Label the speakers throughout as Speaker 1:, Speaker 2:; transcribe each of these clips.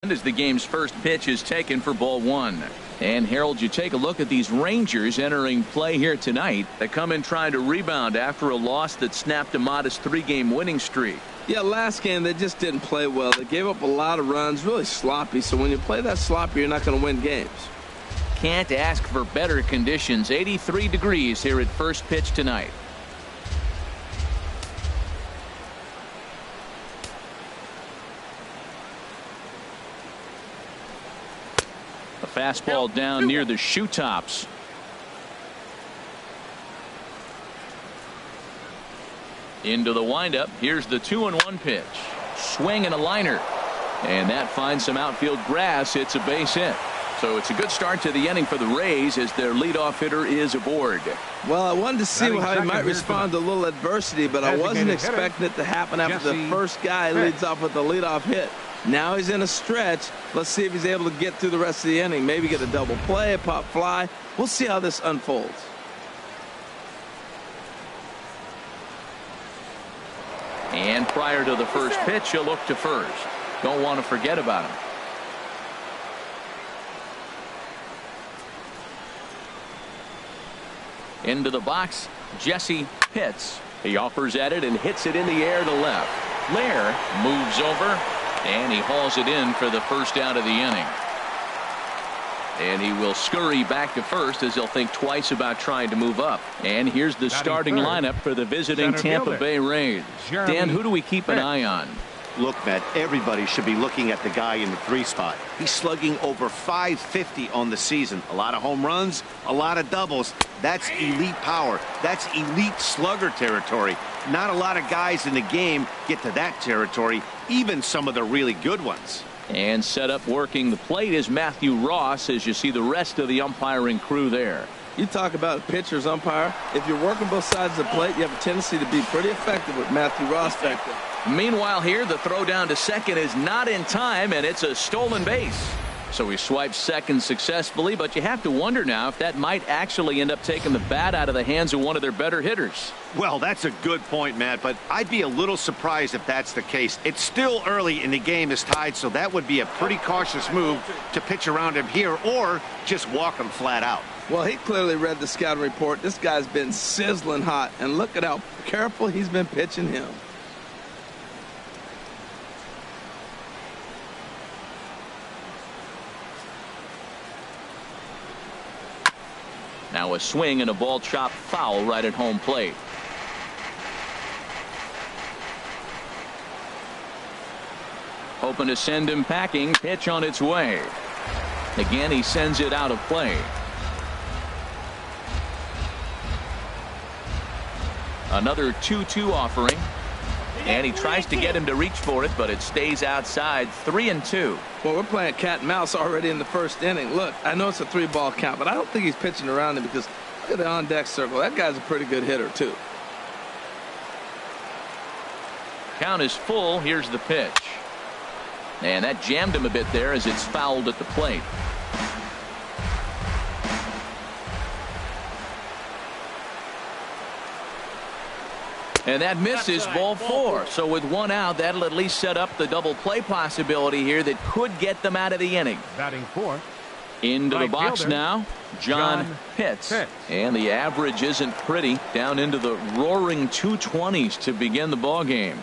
Speaker 1: As the game's first pitch is taken for ball one. And Harold, you take a look at these Rangers entering play here tonight. They come in trying to rebound after a loss that snapped a modest 3-game winning streak.
Speaker 2: Yeah, last game they just didn't play well. They gave up a lot of runs, really sloppy. So when you play that sloppy, you're not going to win games.
Speaker 1: Can't ask for better conditions. 83 degrees here at first pitch tonight. A fastball down near the shoe tops. Into the windup. Here's the 2-1 pitch. Swing and a liner. And that finds some outfield grass. It's a base hit. So it's a good start to the inning for the Rays as their leadoff hitter is aboard.
Speaker 2: Well, I wanted to see how he might respond to a little adversity, but I wasn't expecting it to happen after the first guy leads off with the leadoff hit. Now he's in a stretch. Let's see if he's able to get through the rest of the inning. Maybe get a double play, a pop fly. We'll see how this unfolds.
Speaker 1: And prior to the first pitch, he'll look to first. Don't want to forget about him. Into the box, Jesse Pitts. He offers at it and hits it in the air to left. Lair moves over, and he hauls it in for the first out of the inning. And he will scurry back to first as he'll think twice about trying to move up. And here's the starting lineup for the visiting Tampa Bay Rays. Dan, who do we keep an eye on?
Speaker 3: Look, Matt, everybody should be looking at the guy in the 3 spot. He's slugging over .550 on the season. A lot of home runs, a lot of doubles. That's elite power. That's elite slugger territory. Not a lot of guys in the game get to that territory, even some of the really good ones.
Speaker 1: And set up working the plate is Matthew Ross as you see the rest of the umpiring crew there.
Speaker 2: You talk about a pitcher's umpire. If you're working both sides of the plate, you have a tendency to be pretty effective with Matthew Ross back there.
Speaker 1: Meanwhile here, the throw down to second is not in time, and it's a stolen base. So he swipes second successfully, but you have to wonder now if that might actually end up taking the bat out of the hands of one of their better hitters.
Speaker 3: Well, that's a good point, Matt, but I'd be a little surprised if that's the case. It's still early and the game is tied, so that would be a pretty cautious move to pitch around him here or just walk him flat out.
Speaker 2: Well, he clearly read the scouting report. This guy's been sizzling hot, and look at how careful he's been pitching him.
Speaker 1: Now a swing and a ball chopped foul right at home plate. Hoping to send him packing. Pitch on its way. Again, he sends it out of play. Another 2-2 offering. And he tries to get him to reach for it, but it stays outside. 3-2.
Speaker 2: Well, we're playing cat and mouse already in the first inning. Look, I know it's a 3-ball count, but I don't think he's pitching around him because look at the on-deck circle. That guy's a pretty good hitter, too.
Speaker 1: Count is full. Here's the pitch. And that jammed him a bit there as it's fouled at the plate. And that misses, ball 4. So with 1 out, that'll at least set up the double play possibility here that could get them out of the inning.
Speaker 4: Batting 4.
Speaker 1: Into the box now, John Pitts. And the average isn't pretty. Down into the roaring 220s to begin the ball game.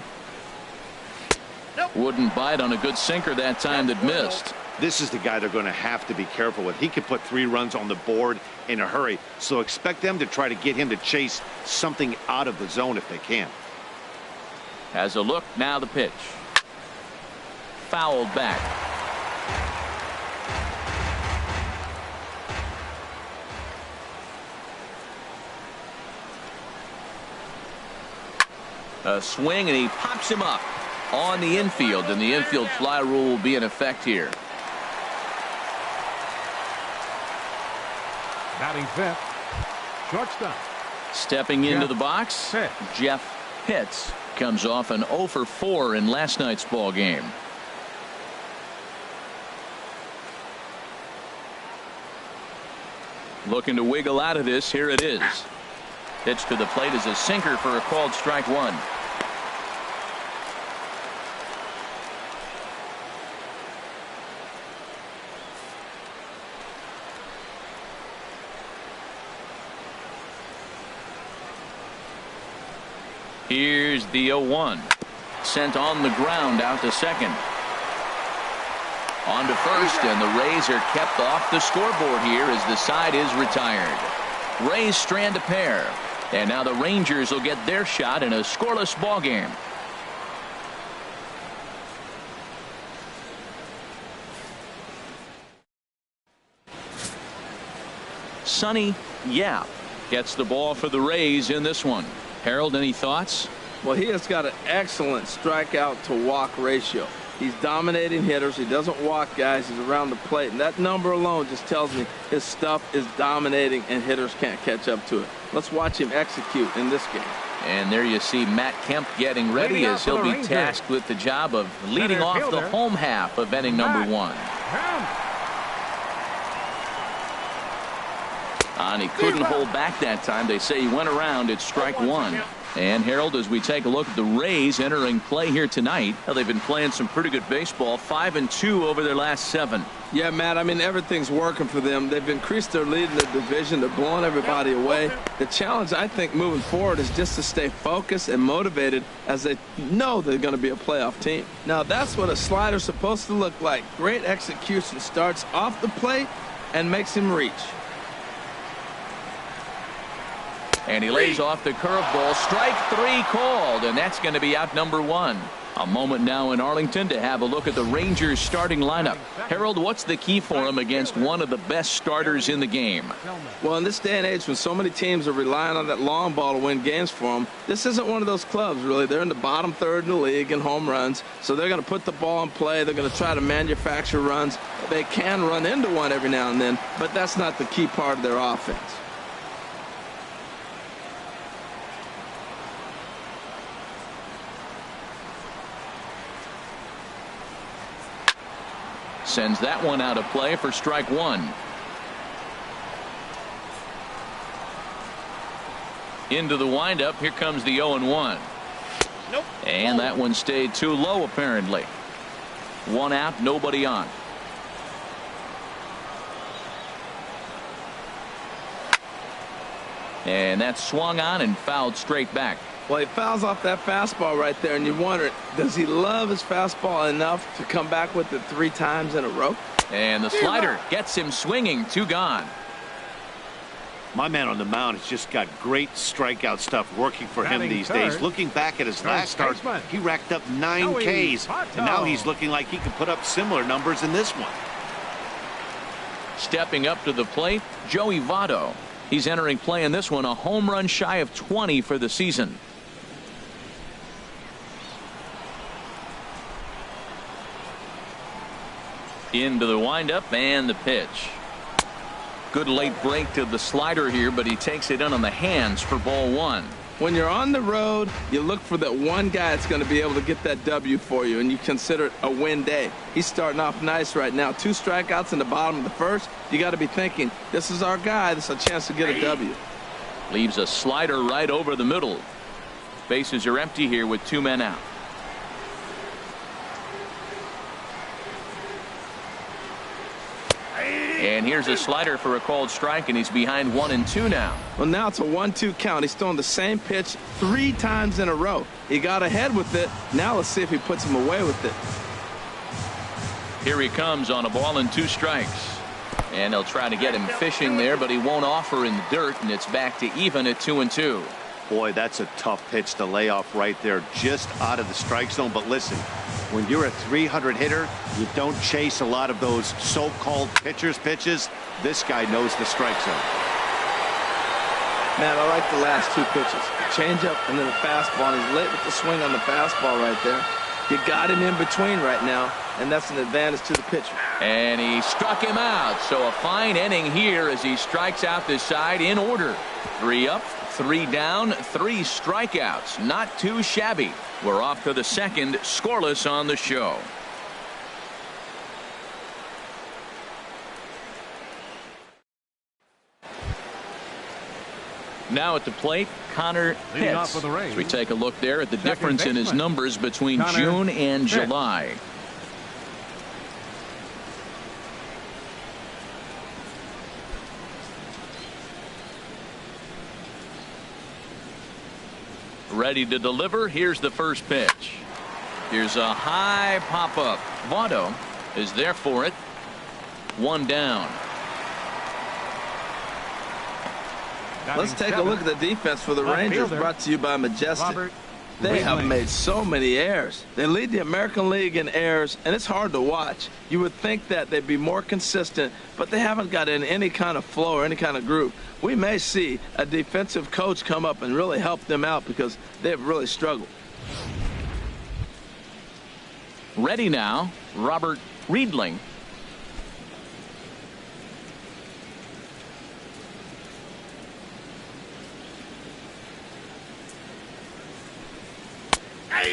Speaker 1: Wouldn't bite on a good sinker that time that missed.
Speaker 3: This is the guy they're going to have to be careful with. He could put 3 runs on the board in a hurry. So expect them to try to get him to chase something out of the zone if they can.
Speaker 1: Has a look. Now the pitch. Fouled back. A swing, and he pops him up on the infield, and the infield fly rule will be in effect here.
Speaker 4: Batting 5th. Shortstop.
Speaker 1: Stepping into the box, Jeff Pitts comes off an 0 for 4 in last night's ball game. Looking to wiggle out of this. Here it is. Pitch to the plate is a sinker for a called strike 1. Here's the 0-1. Sent on the ground out to second. On to first, and the Rays are kept off the scoreboard here as the side is retired. Rays strand a pair, and now the Rangers will get their shot in a scoreless ball game. Sonny Yap gets the ball for the Rays in this one. Harold, any thoughts?
Speaker 2: Well, he has got an excellent strikeout to walk ratio. He's dominating hitters. He doesn't walk guys. He's around the plate. And that number alone just tells me his stuff is dominating and hitters can't catch up to it. Let's watch him execute in this game.
Speaker 1: And there you see Matt Kemp getting ready as he'll be tasked with the job of leading off the home half of inning number 1. And he couldn't hold back that time. They say he went around at strike 1. And Harold, as we take a look at the Rays entering play here tonight, well, they've been playing some pretty good baseball, 5-2 over their last 7.
Speaker 2: Yeah, Matt, I mean, everything's working for them. They've increased their lead in the division. They're blowing everybody away. The challenge, I think, moving forward is just to stay focused and motivated as they know they're going to be a playoff team. Now, that's what a slider's supposed to look like. Great execution. Starts off the plate and makes him reach.
Speaker 1: And he lays off the curveball. Strike 3 called, and that's going to be out number 1. A moment now in Arlington to have a look at the Rangers starting lineup. Harold, what's the key for him against one of the best starters in the game?
Speaker 2: Well, in this day and age when so many teams are relying on that long ball to win games for them, this isn't one of those clubs, really. They're in the bottom third in the league in home runs, so they're going to put the ball in play. They're going to try to manufacture runs. They can run into one every now and then, but that's not the key part of their offense.
Speaker 1: Sends that one out of play for strike 1. Into the windup. Here comes the 0-1.
Speaker 3: Nope.
Speaker 1: And that one stayed too low, apparently. 1 out, nobody on. And that swung on and fouled straight back.
Speaker 2: Well, he fouls off that fastball right there, and you wonder, does he love his fastball enough to come back with it 3 times in a row?
Speaker 1: And the slider gets him swinging. 2 gone.
Speaker 3: My man on the mound has just got great strikeout stuff working for him these days. Looking back at his last start, he racked up 9 Ks, and now he's looking like he can put up similar numbers in this one.
Speaker 1: Stepping up to the plate, Joey Votto. He's entering play in this one, a home run shy of 20 for the season. Into the windup and the pitch. Good late break to the slider here, but he takes it in on the hands for ball 1.
Speaker 2: When you're on the road, you look for that one guy that's going to be able to get that W for you, and you consider it a win day. He's starting off nice right now. 2 strikeouts in the bottom of the first. You got to be thinking, this is our guy. This is a chance to get a W.
Speaker 1: Leaves a slider right over the middle. Bases are empty here with 2 men out. And here's a slider for a called strike, and he's behind 1-2 now.
Speaker 2: Well, now it's a 1-2 count. He's throwing the same pitch 3 times in a row. He got ahead with it. Now let's see if he puts him away with it.
Speaker 1: Here he comes on a ball and 2 strikes. And they'll try to get him fishing there, but he won't offer in the dirt, and it's back to even at 2-2.
Speaker 3: Boy, that's a tough pitch to lay off right there, just out of the strike zone. But listen, when you're a 300 hitter, you don't chase a lot of those so-called pitchers' pitches. This guy knows the strike zone.
Speaker 2: Man, I like the last 2 pitches. The changeup and then the fastball. And he's late with the swing on the fastball right there. You got him in between right now, and that's an advantage to the pitcher.
Speaker 1: And he struck him out. So a fine inning here as he strikes out this side in order. 3 up, 3 down, 3 strikeouts. Not too shabby. We're off to the second, scoreless on the show. Now at the plate, Connor Pitts. As we take a look there at the difference in his numbers between June and July. ready to deliver. Here's the first pitch. Here's a high pop-up. Votto is there for it. One down.
Speaker 2: Let's take a look at the defense for the Rangers, brought to you by Majestic. They have made so many errors. They lead the American League in errors, and it's hard to watch. You would think that they'd be more consistent, but they haven't got in any kind of flow or any kind of groove. We may see a defensive coach come up and really help them out because they've really struggled.
Speaker 1: Ready now, Robert Riedling.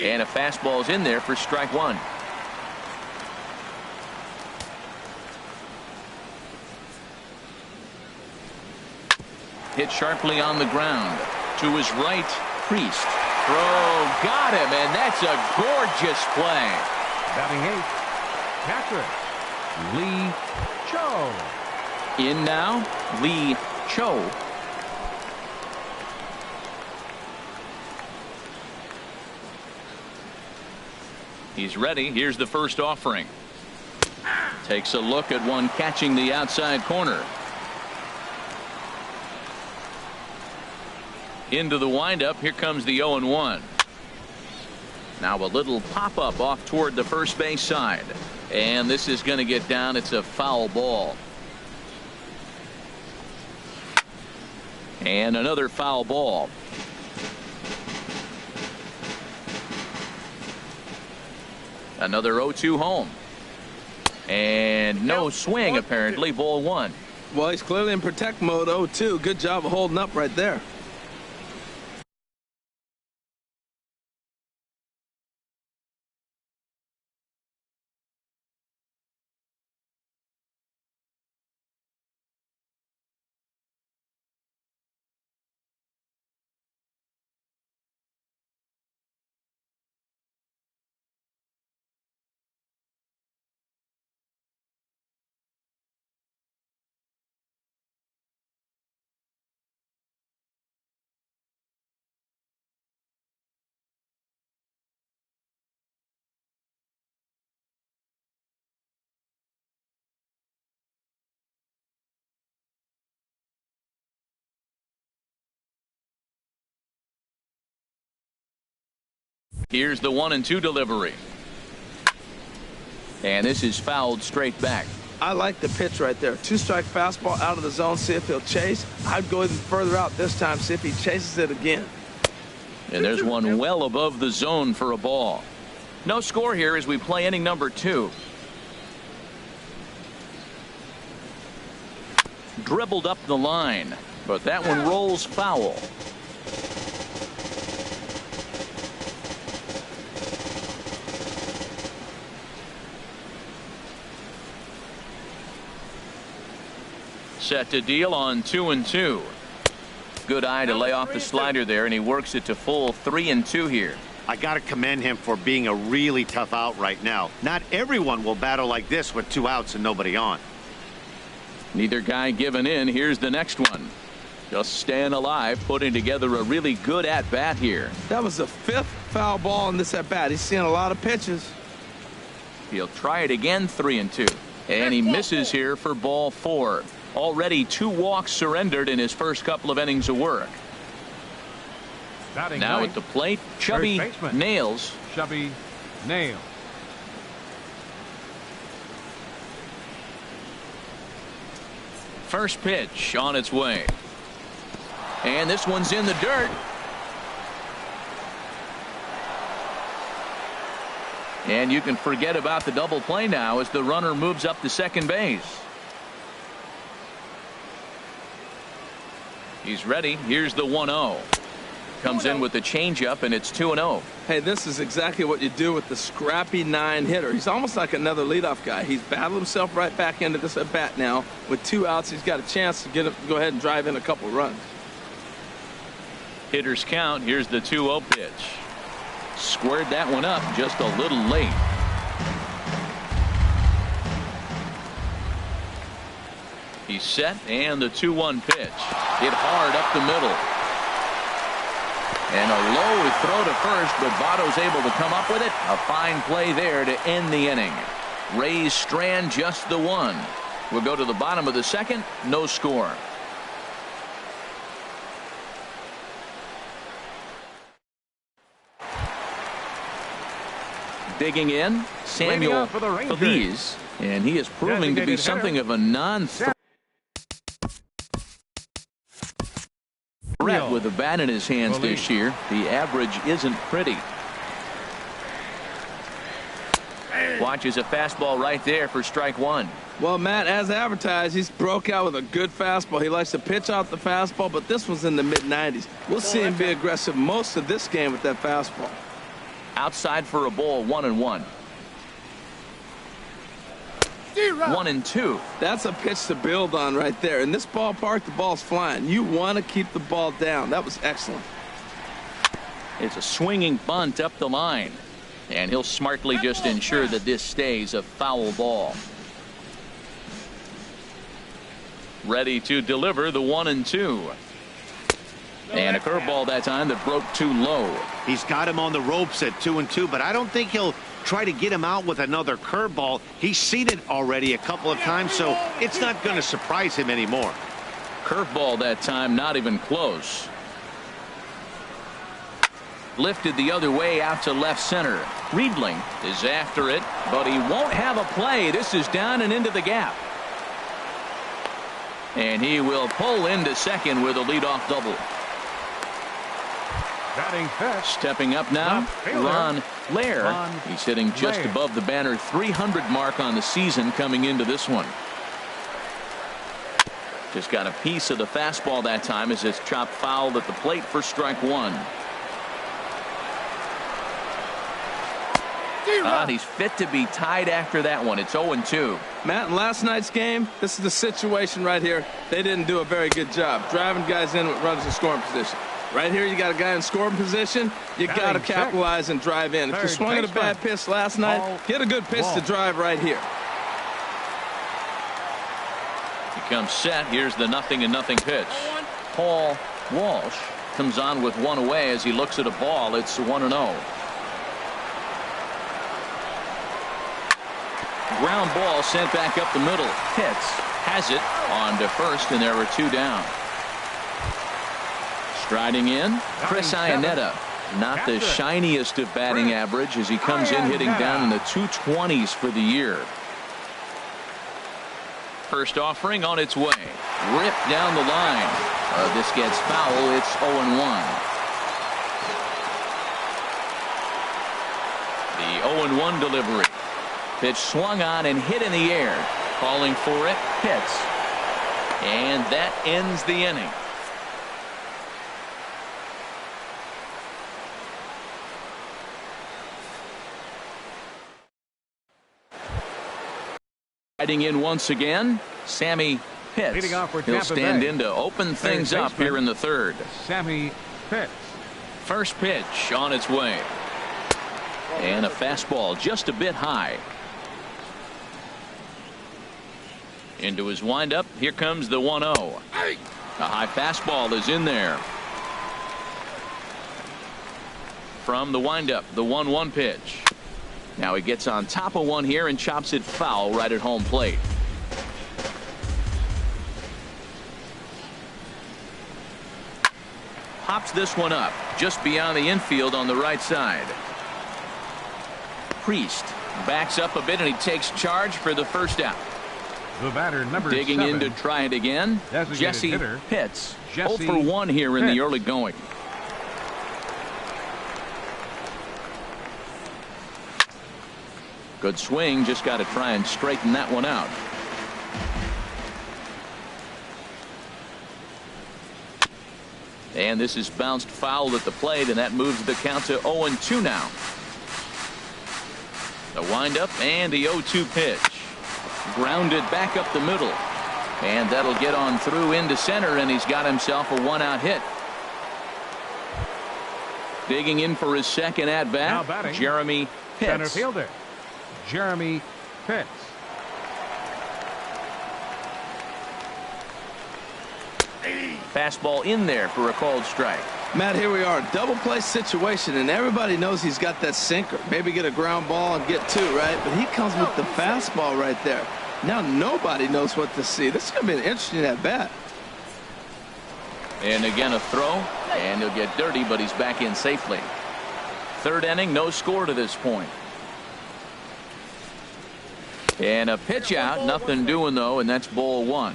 Speaker 1: And a fastball's in there for strike one. Hit sharply on the ground. To his right, Priest. Throw, got him, and that's a gorgeous play.
Speaker 4: Batting eighth, catcher, Lee Cho.
Speaker 1: In now, Lee Cho. He's ready. Here's the first offering. Takes a look at one catching the outside corner. Into the windup. Here comes the 0-1. Now a little pop-up off toward the first base side. And this is going to get down. It's a foul ball. And another foul ball. Another 0-2 home. And no swing, apparently. Ball one.
Speaker 2: Well, he's clearly in protect mode. 0-2. Good job of holding up right there.
Speaker 1: Here's the 1-2 delivery. And this is fouled straight back.
Speaker 2: I like the pitch right there. Two-strike fastball out of the zone. See if he'll chase. I'd go even further out this time. See if he chases it again.
Speaker 1: And there's one well above the zone for a ball. No score here as we play inning number 2. Dribbled up the line, but that one rolls foul. Set to deal on 2-2. Good eye to lay off the slider there, and he works it to full 3-2 here.
Speaker 3: I got to commend him for being a really tough out right now. Not everyone will battle like this with 2 outs and nobody on.
Speaker 1: Neither guy giving in. Here's the next one. Just staying alive, putting together a really good at-bat here.
Speaker 2: That was the 5th foul ball in this at-bat. He's seeing a lot of pitches.
Speaker 1: He'll try it again, 3-2. And he misses here for ball 4. Already 2 walks surrendered in his first couple of innings of work. Now at the plate, Chubby Nails.
Speaker 4: Chubby Nails.
Speaker 1: First pitch on its way. And this one's in the dirt. And you can forget about the double play now as the runner moves up to second base. He's ready. Here's the 1-0. Comes in with the changeup, and it's 2-0.
Speaker 2: Hey, this is exactly what you do with the scrappy 9 hitter. He's almost like another leadoff guy. He's battled himself right back into this at bat now. With 2 outs, he's got a chance to go ahead and drive in a couple runs.
Speaker 1: Hitters count. Here's the 2-0 pitch. Squared that one up just a little late. He's set, and the 2-1 pitch. Hit hard up the middle. And a low throw to first, but Votto's able to come up with it. A fine play there to end the inning. Rays strand just the one. We'll go to the bottom of the second. No score. Digging in, Samuel Feliz, and he is proving to be something of a non-threat with a bat in his hands this year. The average isn't pretty. Watches a fastball right there for strike one.
Speaker 2: Well, Matt, as advertised, he's broke out with a good fastball. He likes to pitch out the fastball, but this was in the mid-90s. We'll see him be aggressive most of this game with that fastball.
Speaker 1: Outside for a ball, 1-1. 1-2.
Speaker 2: That's a pitch to build on right there. In this ballpark, the ball's flying. You want to keep the ball down. That was excellent.
Speaker 1: It's a swinging bunt up the line. And he'll smartly just ensure that this stays a foul ball. Ready to deliver the 1-2. And a curveball that time that broke too low.
Speaker 3: He's got him on the ropes at 2-2, but I don't think he'll try to get him out with another curveball. He's seen it already a couple of times, so it's not going to surprise him anymore.
Speaker 1: Curveball that time, not even close. Lifted the other way out to left center. Riedling is after it, but he won't have a play. This is down and into the gap. And he will pull into second with a leadoff double. Stepping up now, Ron Lair. He's hitting just above the banner 300 mark on the season coming into this one. Just got a piece of the fastball that time as it's chopped foul at the plate for strike one. He's fit to be tied after that one. It's 0-2.
Speaker 2: Matt, in last night's game, this is the situation right here. They didn't do a very good job driving guys in with runners in scoring position. Right here, you got a guy in scoring position. You got to capitalize and drive in. If you swung at a bad pitch last night, get a good pitch to drive right here.
Speaker 1: He comes set. Here's the 0-0 pitch. Paul Walsh comes on with one away as he looks at a ball. It's 1-0. Ground ball sent back up the middle. Pitts has it on to first, and there are two down. Striding in, Chris Iannetta. Not the shiniest of batting average as he comes in hitting down in the 220s for the year. First offering on its way. Ripped down the line. This gets foul. It's 0-1. The 0-1 delivery. Pitch swung on and hit in the air. Calling for it, Pitts. And that ends the inning. Riding in once again, Sammy Pitts. He'll stand in to open things up here in the third.
Speaker 4: Sammy Pitts.
Speaker 1: First pitch on its way. And a fastball just a bit high. Into his windup. Here comes the 1-0. A high fastball is in there. From the windup, the 1-1 pitch. Now he gets on top of one here and chops it foul right at home plate. Pops this one up just beyond the infield on the right side. Priest backs up a bit and he takes charge for the first out.
Speaker 4: The batter, number
Speaker 1: digging
Speaker 4: 7,
Speaker 1: in to try it again. Jesse
Speaker 4: hitter,
Speaker 1: Pitts.
Speaker 4: Jesse
Speaker 1: 0 for 1 here in the early going. Good swing, just got to try and straighten that one out. And this is bounced foul at the plate, and that moves the count to 0-2 now. The windup and the 0-2 pitch. Grounded back up the middle. And that'll get on through into center, and he's got himself a one-out hit. Digging in for his second at-bat, Jeremy Pitts.
Speaker 4: Center fielder, Jeremy Pitts.
Speaker 1: Fastball in there for a called strike.
Speaker 2: Matt, here we are, double play situation, and everybody knows he's got that sinker. Maybe get a ground ball and get two, right? But he comes with the fastball right there. Now nobody knows what to see. This is going to be an interesting at bat.
Speaker 1: And again a throw, and he'll get dirty, but he's back in safely. Third inning, no score to this point. And a pitch out, nothing doing though, and that's ball one.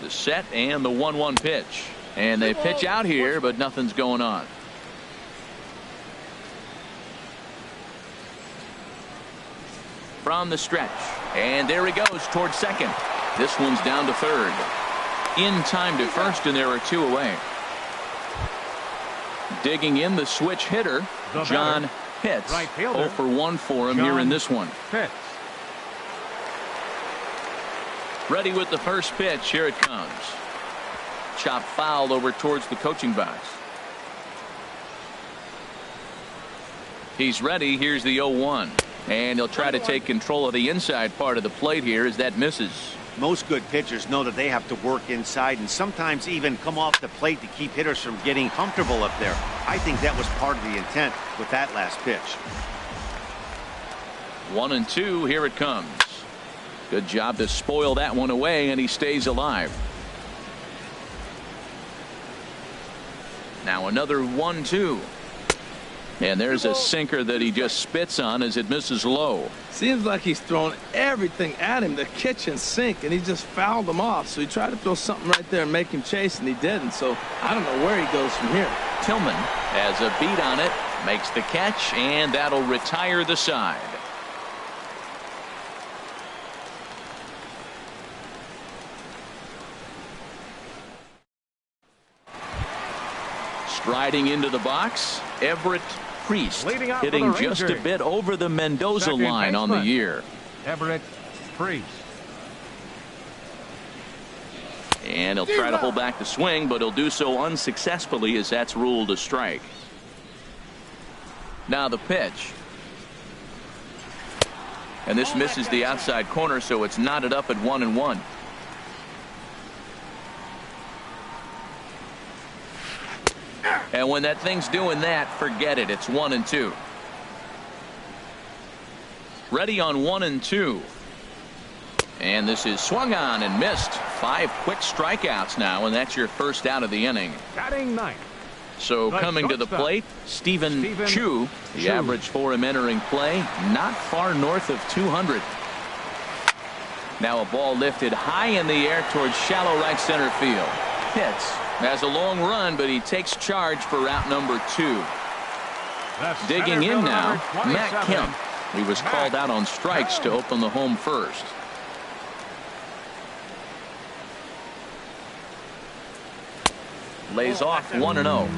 Speaker 1: The set and the 1-1 pitch, and they pitch out here, but nothing's going on. From the stretch, and there he goes towards second. This one's down to third. In time to first, and there are two away. Digging in the switch hitter, John Pitts. 0 for 1 for him here in this one.
Speaker 4: Pitts.
Speaker 1: Ready with the first pitch. Here it comes. Chop foul over towards the coaching box. He's ready. Here's the 0-1. And he'll try to take control of the inside part of the plate here as that misses.
Speaker 3: Most good pitchers know that they have to work inside and sometimes even come off the plate to keep hitters from getting comfortable up there. I think that was part of the intent with that last pitch.
Speaker 1: 1-2. Here it comes. Good job to spoil that one away, and he stays alive. Now another 1-2. And there's a sinker that he just spits on as it misses low.
Speaker 2: Seems like he's thrown everything at him, the kitchen sink, and he just fouled him off. So he tried to throw something right there and make him chase, and he didn't. So I don't know where he goes from here.
Speaker 1: Tillman has a beat on it, makes the catch, and that'll retire the side. Striding into the box, Everett Priest, hitting just a bit over the Mendoza line on the year.
Speaker 4: Everett Priest.
Speaker 1: And he'll try to hold back the swing, but he'll do so unsuccessfully as that's ruled a strike. Now the pitch. And this misses the outside corner, so it's knotted up at 1-1. And when that thing's doing that, forget it. It's 1-2. Ready on 1-2. And this is swung on and missed. 5 quick strikeouts now, and that's your first out of the inning.
Speaker 4: Batting ninth.
Speaker 1: So coming to the plate, Stephen Chu. The average for him entering play, not far north of 200. Now a ball lifted high in the air towards shallow right center field. Pitts has a long run, but he takes charge for route number 2. Digging in now, Matt Kemp. He was called out on strikes to open the home first. Lays off 1-0.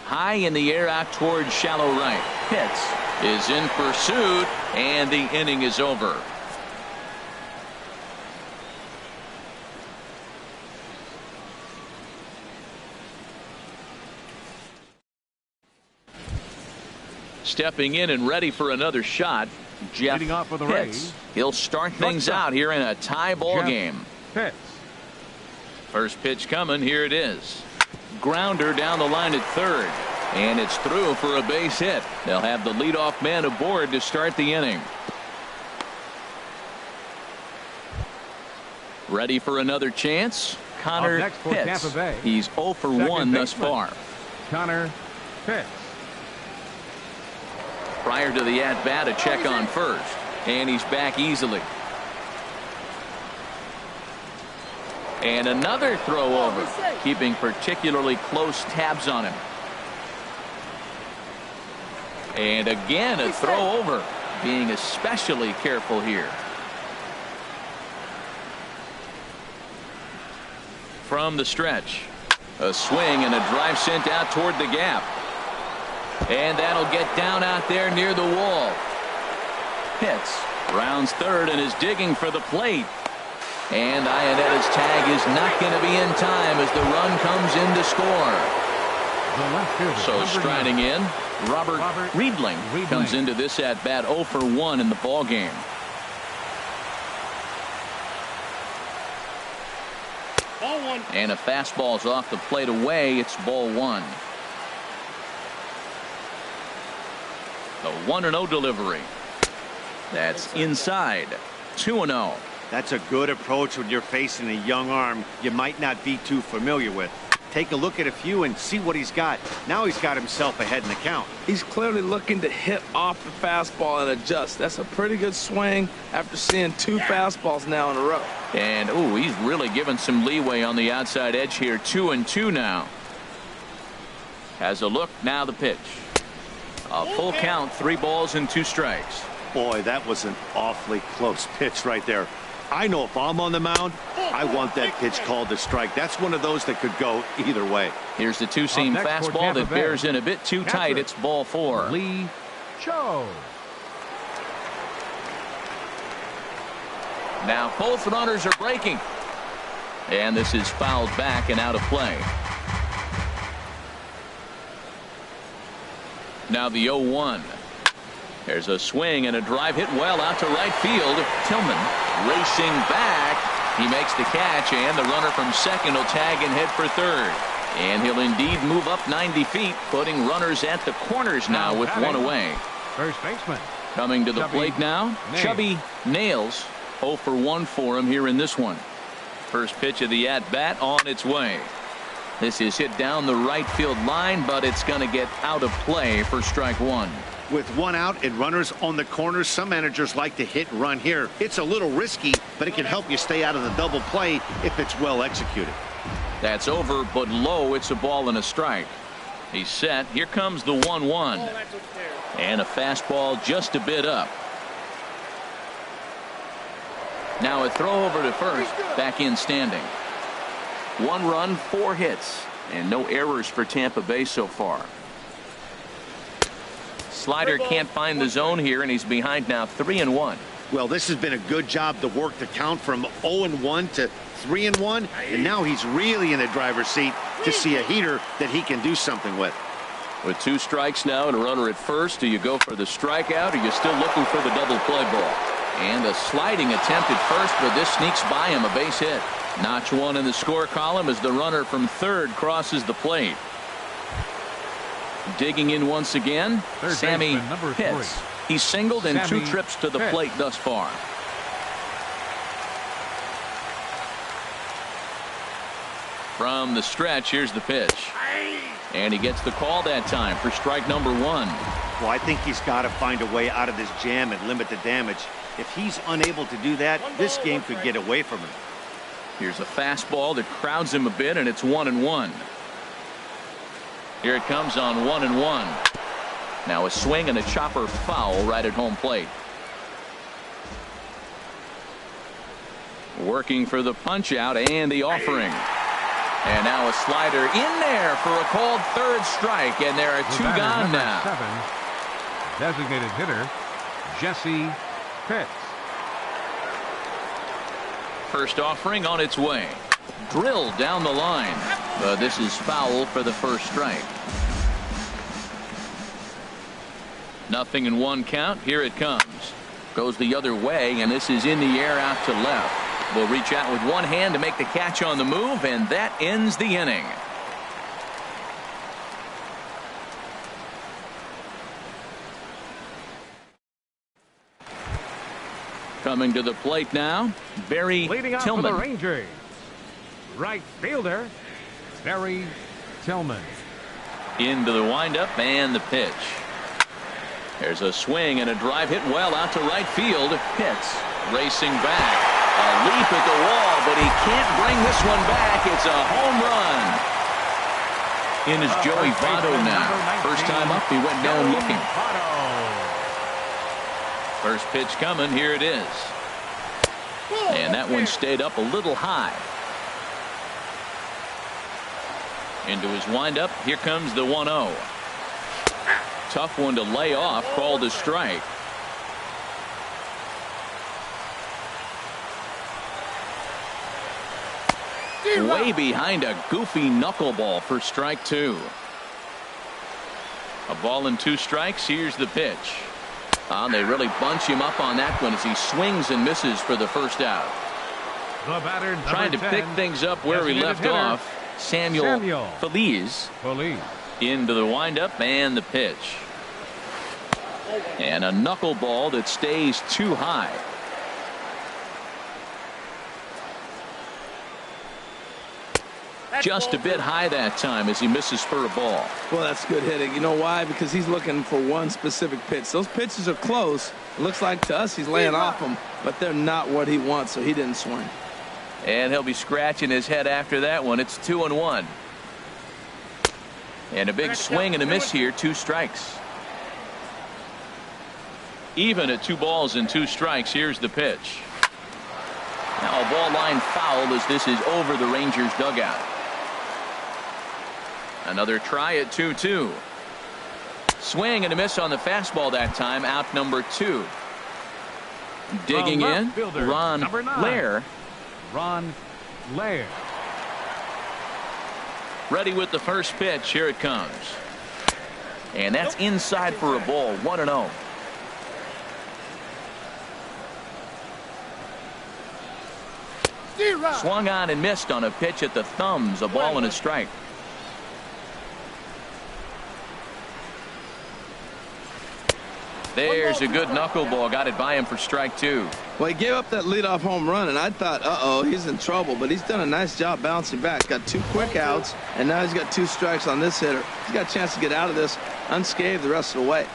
Speaker 1: High in the air out towards shallow right. Pitts is in pursuit, and the inning is over. Stepping in and ready for another shot, Jeff Pitts. He'll start things out here in a tie ball game.
Speaker 4: Pitts.
Speaker 1: First pitch coming. Here it is. Grounder down the line at third, and it's through for a base hit. They'll have the leadoff man aboard to start the inning. Ready for another chance. Connor Pitts. He's 0 for 1 thus far.
Speaker 4: Connor Pitts.
Speaker 1: Prior to the at-bat, a check on first, and he's back easily. And another throw over, keeping particularly close tabs on him. And again a throw over, being especially careful here. From the stretch, a swing and a drive sent out toward the gap. And that'll get down out there near the wall. Pitts rounds third and is digging for the plate. And Ionetta's tag is not going to be in time as the run comes in to score.
Speaker 4: left fielder.
Speaker 1: So
Speaker 4: Number
Speaker 1: striding
Speaker 4: 9.
Speaker 1: in, Robert Riedling comes into this at bat 0 for 1 in the ball game.
Speaker 5: Ball 1.
Speaker 1: And a fastball's off the plate away. It's ball 1. The 1-0 delivery. That's inside. 2-0.
Speaker 3: That's a good approach when you're facing a young arm you might not be too familiar with. Take a look at a few and see what he's got. Now he's got himself ahead in the count.
Speaker 2: He's clearly looking to hit off the fastball and adjust. That's a pretty good swing after seeing 2 fastballs now in a row.
Speaker 1: And he's really given some leeway on the outside edge here. 2-2 now. Has a look. Now the pitch. A full count. 3 balls and 2 strikes.
Speaker 3: Boy, that was an awfully close pitch right there. I know if I'm on the mound, I want that pitch called a strike. That's one of those that could go either way.
Speaker 1: Here's the 2-seam fastball that bears in a bit too tight. It's ball 4.
Speaker 4: Lee Cho.
Speaker 1: Now both runners are breaking. And this is fouled back and out of play. Now the 0-1. There's a swing and a drive hit well out to right field. Tillman racing back. He makes the catch, and the runner from second will tag and head for third. And he'll indeed move up 90 feet, putting runners at the corners now with 1 away.
Speaker 4: First baseman.
Speaker 1: Coming to the plate now, Chubby Nails. 0 for 1 for him here in this one. First pitch of the at-bat on its way. This is hit down the right field line, but it's going to get out of play for strike 1.
Speaker 3: With 1 out and runners on the corners, some managers like to hit and run here. It's a little risky, but it can help you stay out of the double play if it's well executed.
Speaker 1: That's over, but low. It's a ball and a strike. He's set. Here comes the 1-1. And a fastball just a bit up. Now a throw over to first. Back in standing. 1 run, 4 hits, and no errors for Tampa Bay so far. Slider can't find the zone here, and he's behind now 3-1.
Speaker 3: Well, this has been a good job to work the count from 0-1 to 3-1, and now he's really in the driver's seat to see a heater that he can do something with.
Speaker 1: With 2 strikes now and a runner at first, do you go for the strikeout, or are you still looking for the double play ball? And a sliding attempt at first, but this sneaks by him, a base hit. Notch 1 in the score column as the runner from third crosses the plate. Digging in once again, Sammy Pitts. He's singled in 2 trips to the plate thus far. From the stretch, here's the pitch. And he gets the call that time for strike number 1.
Speaker 3: Well, I think he's got to find a way out of this jam and limit the damage. If he's unable to do that, this game could get away from him.
Speaker 1: Here's a fastball that crowds him a bit, and it's 1-1. Here it comes on 1-1. Now a swing and a chopper foul right at home plate. Working for the punch out and the offering. And now a slider in there for a called third strike, and there are 2 gone now.
Speaker 4: 7, designated hitter Jesse Pitts.
Speaker 1: First offering on its way. Drilled down the line. But this is foul for the first strike. 0-1 count. Here it comes. Goes the other way, and this is in the air out to left. Will reach out with one hand to make the catch on the move, and that ends the inning. Coming to the plate now, Barry
Speaker 4: Leading off
Speaker 1: Tillman.
Speaker 4: for the Rangers, right fielder Barry Tillman.
Speaker 1: Into the windup and the pitch. There's a swing and a drive hit well out to right field. Pitts racing back. A leap at the wall, but he can't bring this one back. It's a home run. In is Joey Votto now. First time up, he went down looking. First pitch coming. Here it is. And that one stayed up a little high. Into his windup. Here comes the 1-0. Tough one to lay off. Called a strike. Way behind a goofy knuckleball for strike 2. A ball and 2 strikes. Here's the pitch. They really bunch him up on that one as he swings and misses for the first out.
Speaker 4: The batter,
Speaker 1: trying to
Speaker 4: 10,
Speaker 1: pick things up where he left off. Samuel Feliz into the windup and the pitch. And a knuckleball that stays too high. Just a bit high that time as he misses for a ball.
Speaker 2: Well, that's good hitting. You know why? Because he's looking for one specific pitch. Those pitches are close. It looks like to us he's laying off them, but they're not what he wants, so he didn't swing.
Speaker 1: And he'll be scratching his head after that one. It's 2-1. And a big swing and a miss here. 2 strikes. Even at 2 balls and 2 strikes. Here's the pitch. Now a ball line foul as this is over the Rangers dugout. Another try at 2-2. Swing and a miss on the fastball that time. Out number 2. Digging in, Ron Lair.
Speaker 4: Ron Lair.
Speaker 1: Ready with the first pitch. Here it comes. And that's inside for a ball. 1-0. Swung on and missed on a pitch at the thumbs. A ball and a strike. There's a good knuckleball. Got it by him for strike 2.
Speaker 2: Well, he gave up that leadoff home run, and I thought, uh-oh, he's in trouble. But he's done a nice job bouncing back. Got 2 quick outs, and now he's got 2 strikes on this hitter. He's got a chance to get out of this unscathed the rest of the way.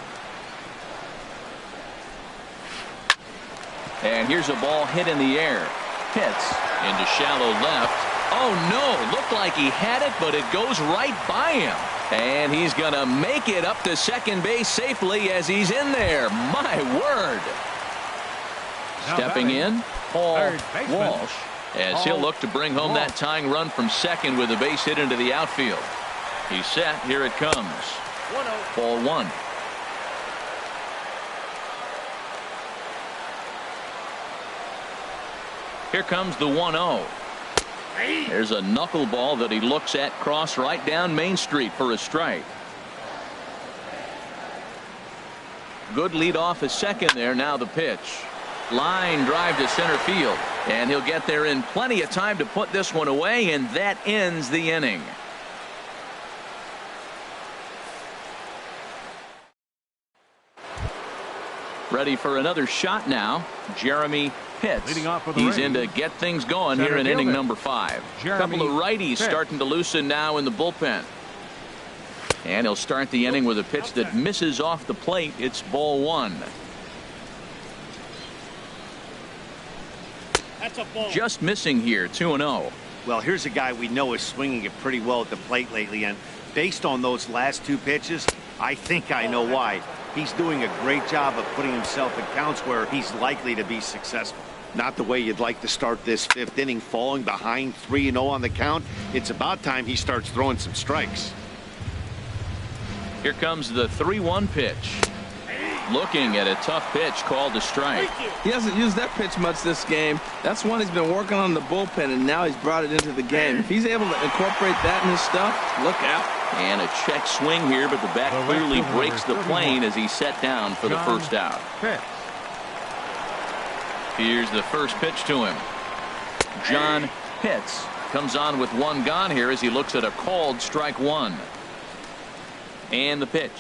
Speaker 1: And here's a ball hit in the air. Hits into shallow left. Oh, no. Looked like he had it, but it goes right by him. And he's going to make it up to second base safely as he's in there. My word. Stepping in, Paul Walsh, as he'll look to bring home that tying run from second with a base hit into the outfield. He's set. Here it comes. Ball 1. Here comes the 1-0. There's a knuckleball that he looks at cross right down Main Street for a strike. Good lead off at second there. Now the pitch. Line drive to center field. And he'll get there in plenty of time to put this one away, and that ends the inning. Ready for another shot now. Jeremy Pitts. He's in to get things going here in inning number 5. A couple of righties starting to loosen now in the bullpen. And he'll start the inning with a pitch that misses off the plate. It's ball 1.
Speaker 5: That's a ball.
Speaker 1: Just missing here. 2-0.
Speaker 3: Well, here's a guy we know is swinging it pretty well at the plate lately, and based on those last 2 pitches, I think I know why. He's doing a great job of putting himself in counts where he's likely to be successful. Not the way you'd like to start this 5th inning, falling behind 3-0 on the count. It's about time he starts throwing some strikes.
Speaker 1: Here comes the 3-1 pitch. Looking at a tough pitch called a strike.
Speaker 2: He hasn't used that pitch much this game. That's one he's been working on in the bullpen, and now he's brought it into the game. If he's able to incorporate that in his stuff, look out.
Speaker 1: And a check swing here, but the bat clearly breaks the plane as he's set down for the first out. Here's the first pitch to him. John Pitts comes on with 1 gone here as he looks at a called strike 1. And the pitch.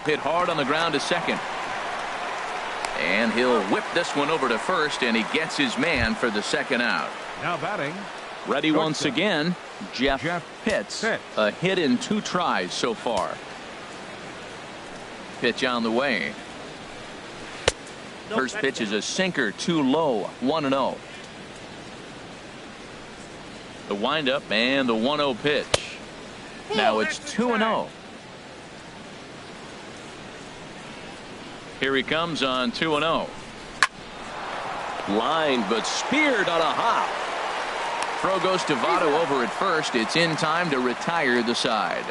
Speaker 1: Hit hard on the ground to second. And he'll whip this one over to first, and he gets his man for the second out.
Speaker 4: Now batting.
Speaker 1: Ready once again, Jeff Pitts. A hit in 2 tries so far. Pitch on the way. First pitch is a sinker, too low. 1-0. The windup and the 1-0 pitch. Now it's 2-0. Here he comes on 2-0. Line, but speared on a hop. Throw goes to Votto over at first. It's in time to retire the side.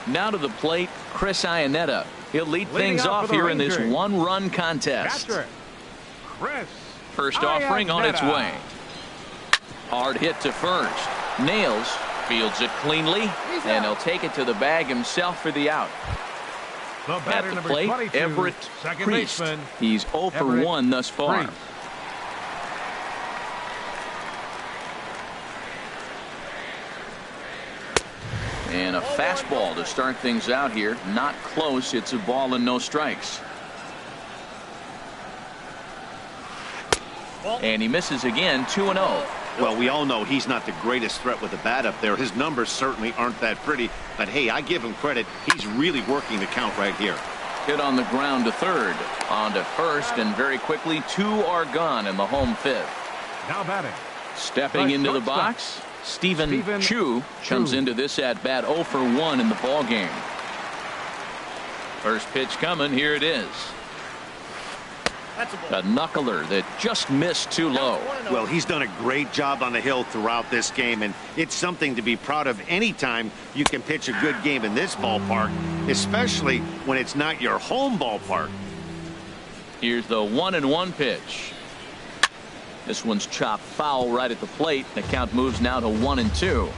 Speaker 1: Now to the plate, Chris Iannetta. He'll lead things off here in this 1-run contest.
Speaker 4: Catcher, Chris
Speaker 1: First offering on its way. Hard hit to first. Nails, fields it cleanly, and he'll take it to the bag himself for the out. At the plate, Everett Priest. He's 0 for 1 thus far. And a fastball to start things out here. Not close. It's a ball and no strikes. And he misses again, 2-0.
Speaker 3: Well, we all know he's not the greatest threat with the bat up there. His numbers certainly aren't that pretty. But, hey, I give him credit. He's really working the count right here.
Speaker 1: Hit on the ground to third. On to first, and very quickly, 2 are gone in the home fifth.
Speaker 4: Now batting.
Speaker 1: Stepping into the box, Stephen Chu comes into this at bat 0 for 1 in the ball game. First pitch coming. Here it is. A knuckler that just missed too low.
Speaker 3: Well, he's done a great job on the hill throughout this game, and it's something to be proud of anytime you can pitch a good game in this ballpark, especially when it's not your home ballpark.
Speaker 1: Here's the 1-1 pitch. This one's chopped foul right at the plate. The count moves now to 1-2.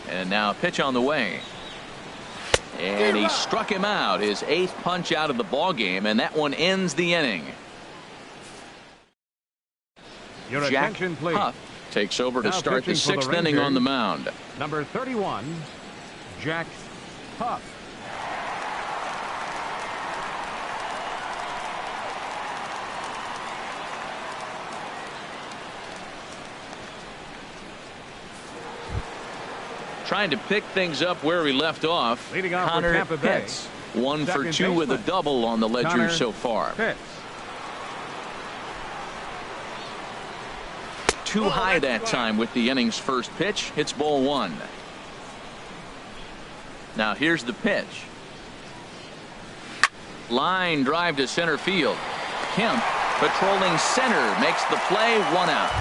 Speaker 1: And now a pitch on the way. And he struck him out, his 8th punch out of the ball game, and that one ends the inning. Jack Huff takes over to start the 6th inning on the mound.
Speaker 4: Number 31, Jack Huff.
Speaker 1: Trying to pick things up where we left off.
Speaker 4: Leading off
Speaker 1: Connor
Speaker 4: for Tampa Bay.
Speaker 1: Pitts, 1 for 2
Speaker 4: baseman.
Speaker 1: with a double on the ledger
Speaker 4: Connor
Speaker 1: so far.
Speaker 4: Pitts.
Speaker 1: Too high that time with the inning's first pitch. Hits ball 1. Now here's the pitch. Line drive to center field. Kemp patrolling center makes the play. 1 out.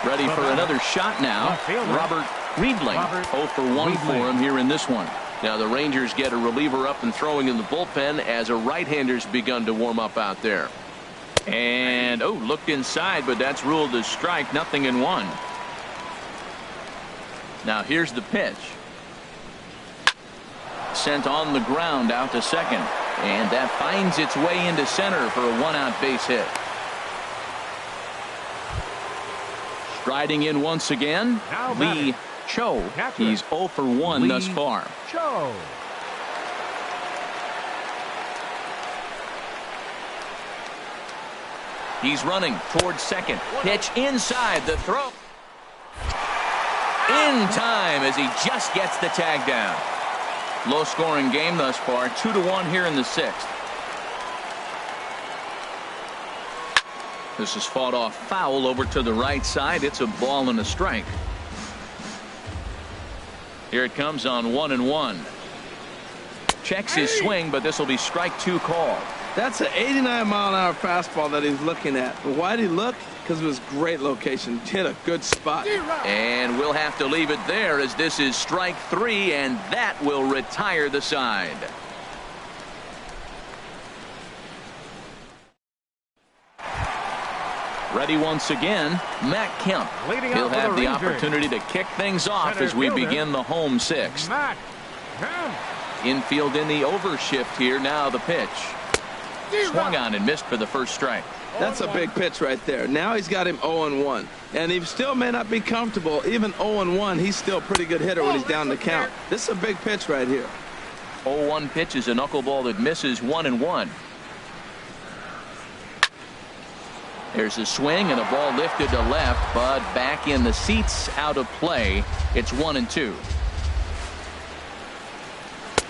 Speaker 1: Ready for another shot now. Robert Riedling, 0 for 1 for him here in this one. Now the Rangers get a reliever up and throwing in the bullpen as a right-hander's begun to warm up out there. And looked inside, but that's ruled as strike. 0-1. Now here's the pitch. Sent on the ground out to second, and that finds its way into center for a 1-out base hit. Striding in once again, Lee Cho. He's 0 for 1 thus far.
Speaker 4: Cho.
Speaker 1: He's running towards second. Pitch inside, the throw. In time as he just gets the tag down. Low scoring game thus far. 2-1 here in the 6th. This is fought off foul over to the right side. It's a ball and a strike. Here it comes on 1-1. Checks his swing, but this will be strike 2 called.
Speaker 2: That's an 89-mile-an-hour fastball that he's looking at. But why did he look? Because it was great location. Hit a good spot.
Speaker 1: And we'll have to leave it there as this is strike 3, and that will retire the side. Ready once again, Matt Kemp. He'll have the opportunity to kick things off as we begin the home 6th.
Speaker 4: Matt Kemp.
Speaker 1: Infield in the overshift here. Now the pitch. Swung on and missed for the first strike.
Speaker 2: That's a big pitch right there. Now he's got him 0-1. And he still may not be comfortable. Even 0-1, he's still a pretty good hitter when he's down the count. This is a big pitch right here.
Speaker 1: 0-1 pitch is a knuckleball that misses 1-1. There's a swing and a ball lifted to left, but back in the seats, out of play. It's 1-2.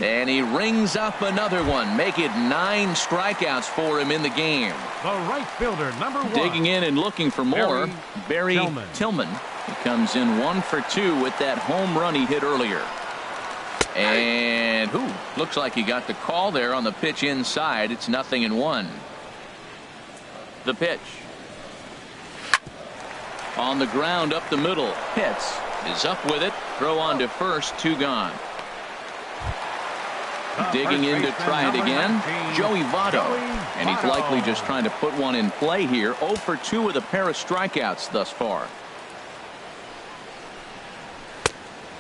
Speaker 1: And he rings up another one. Make it 9 strikeouts for him in the game.
Speaker 4: The right fielder, number 1.
Speaker 1: Digging in and looking for more. Barry Tillman. He comes in 1 for 2 with that home run he hit earlier. And looks like he got the call there on the pitch inside. It's 0-1. The pitch. On the ground up the middle. Pitts is up with it. Throw on to first. 2 gone. Digging in to try it again, Joey Votto. And he's likely just trying to put one in play here. 0 for 2 with a pair of strikeouts thus far.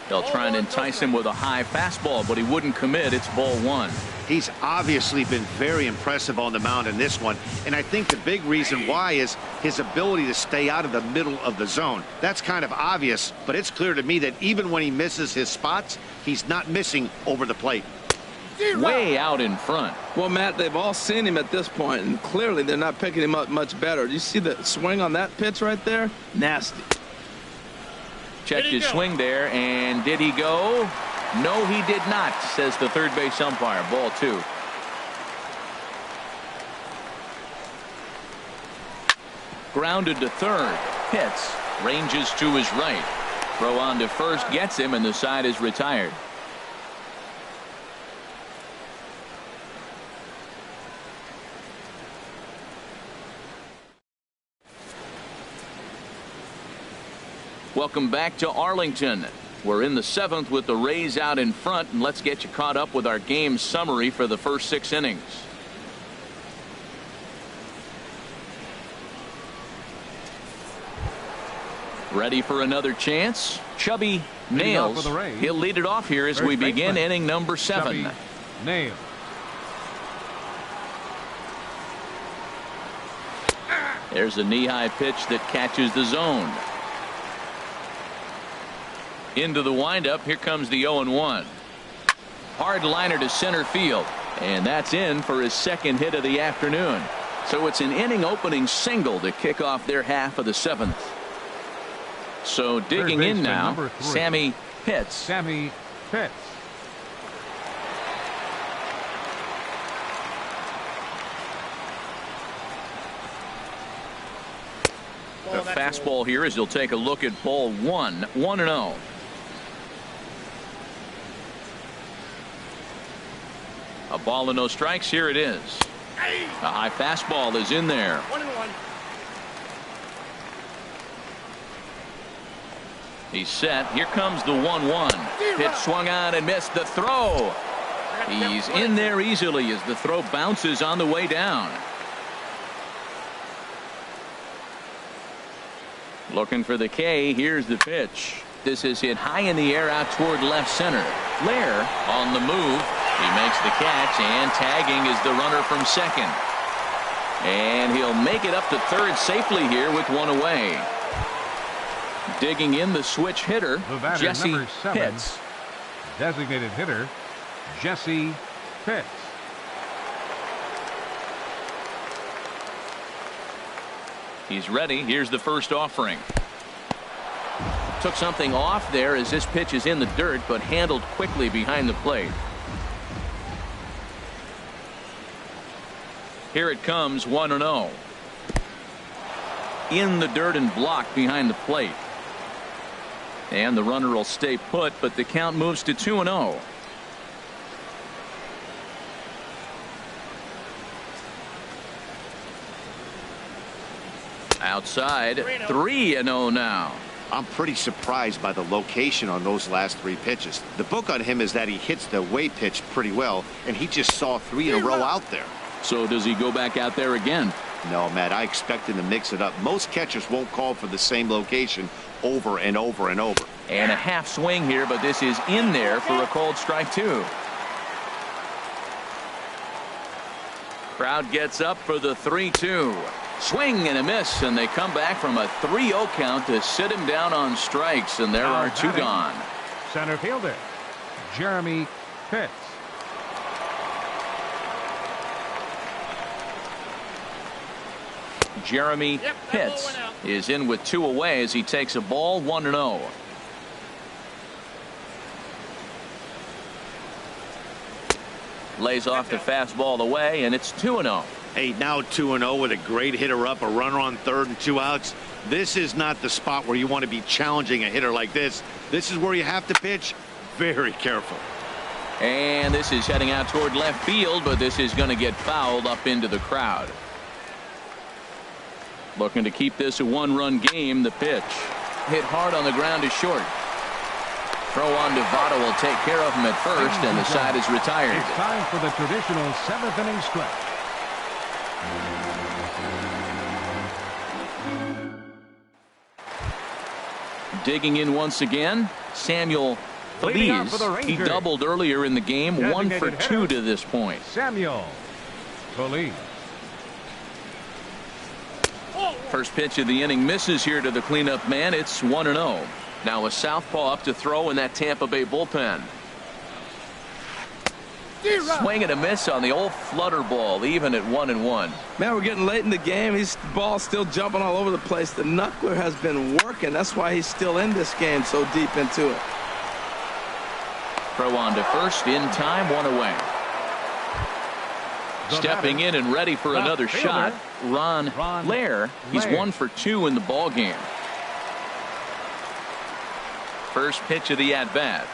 Speaker 1: They'll try and entice him with a high fastball, but he wouldn't commit. It's ball 1.
Speaker 3: He's obviously been very impressive on the mound in this one, and I think the big reason why is his ability to stay out of the middle of the zone. That's kind of obvious, but it's clear to me that even when he misses his spots, he's not missing over the plate.
Speaker 1: Way out in front.
Speaker 2: Well, Matt, they've all seen him at this point, and clearly they're not picking him up much better. Do you see the swing on that pitch right there? Nasty.
Speaker 1: Checked his swing there, and did he go? No, he did not, says the third base umpire. Ball 2. Grounded to third. Pitts ranges to his right. Throw on to first gets him, and the side is retired. Welcome back to Arlington. We're in the 7th with the Rays out in front, and let's get you caught up with our game summary for the first 6 innings. Ready for another chance? Chubby nails. He'll lead it off here as we begin inning number 7.
Speaker 4: Nails.
Speaker 1: There's a knee-high pitch that catches the zone. Into the windup. Here comes the 0-1. Hard liner to center field, and that's in for his second hit of the afternoon. So it's an inning opening single to kick off their half of the 7th. So digging in now, Sammy Pitts.
Speaker 4: Sammy Pitts.
Speaker 1: The fastball here as he'll take a look at ball 1. 1-0. A ball and no strikes. Here it is. A high fastball is in there.
Speaker 5: 1-1.
Speaker 1: He's set. Here comes the 1-1. Hit swung on and missed the throw. He's in there easily as the throw bounces on the way down. Looking for the K. Here's the pitch. This is hit high in the air out toward left center. Lair on the move. He makes the catch, and tagging is the runner from second. And he'll make it up to third safely here with one away. Digging in the switch hitter, Jesse Pitts.
Speaker 4: Designated hitter, Jesse Pitts.
Speaker 1: He's ready. Here's the first offering. Took something off there as this pitch is in the dirt, but handled quickly behind the plate. Here it comes, 1-0. In the dirt and blocked behind the plate. And the runner will stay put, but the count moves to 2-0. Outside, 3-0 now.
Speaker 3: I'm pretty surprised by the location on those last 3 pitches. The book on him is that he hits the away pitch pretty well, and he just saw 3 in a row out there.
Speaker 1: So does he go back out there again?
Speaker 3: No, Matt, I expect him to mix it up. Most catchers won't call for the same location over and over and over.
Speaker 1: And a half swing here, but this is in there for a called strike 2. Crowd gets up for the 3-2. Swing and a miss, and they come back from a 3-0 count to sit him down on strikes, and there are 2 gone.
Speaker 4: Center fielder, Jeremy Pitts.
Speaker 1: Jeremy Pitts is in with 2 away as he takes a ball, 1-0. Lays off the fastball away, and it's 2-0.
Speaker 3: Hey, now 2-0 with a great hitter up, a runner on third and 2 outs. This is not the spot where you want to be challenging a hitter like this. This is where you have to pitch very careful.
Speaker 1: And this is heading out toward left field, but this is going to get fouled up into the crowd. Looking to keep this a 1-run game. The pitch hit hard on the ground to short. Throw on to Votto will take care of him at first, and the side is retired.
Speaker 4: It's time for the traditional 7th inning stretch.
Speaker 1: Digging in once again, Samuel Feliz. He doubled earlier in the game, 1 for 2 to this point.
Speaker 4: Samuel Feliz.
Speaker 1: First pitch of the inning misses here to the cleanup man. It's 1-0. Now a southpaw up to throw in that Tampa Bay bullpen. Swing and a miss on the old flutter ball, even at 1-1.
Speaker 2: Man, we're getting late in the game. His ball's still jumping all over the place. The knuckler has been working. That's why he's still in this game so deep into it.
Speaker 1: Throw on to first in time, 1 away. Stepping in and ready for another shot, Ron Lair. He's 1 for 2 in the ball game. First pitch of the at-bat.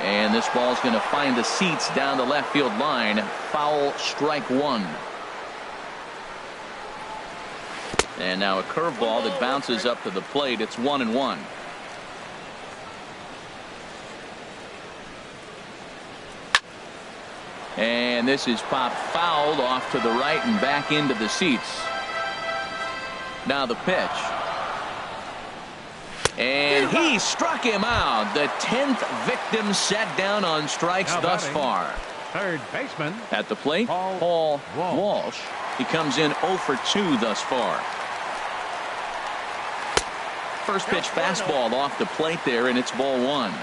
Speaker 1: And this ball's going to find the seats down the left field line. Foul, strike 1. And now a curveball that bounces up to the plate. It's 1-1. And this is popped fouled off to the right and back into the seats. Now the pitch. And he struck him out. The 10th victim set down on strikes thus far.
Speaker 4: Third baseman
Speaker 1: at the plate, Paul Walsh. He comes in 0 for 2 thus far. First pitch fastball off the plate there, and it's ball 1.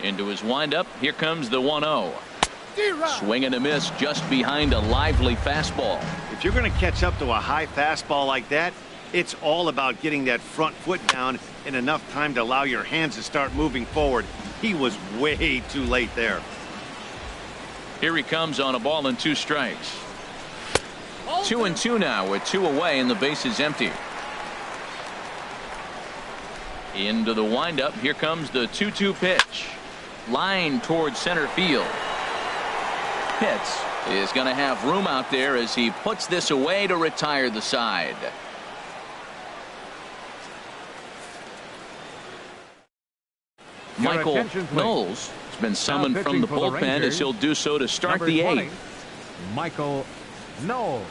Speaker 1: Into his windup. Here comes the 1-0. Swing and a miss just behind a lively fastball.
Speaker 3: If you're going to catch up to a high fastball like that, it's all about getting that front foot down in enough time to allow your hands to start moving forward. He was way too late there.
Speaker 1: Here he comes on a ball and 2 strikes. 2-2 now with 2 away and the base is empty. Into the windup. Here comes the 2-2 pitch. Line towards center field. Pitts is going to have room out there as he puts this away to retire the side. Michael Knowles has been summoned from the bullpen as he'll do so to start the 8th.
Speaker 4: Michael Knowles.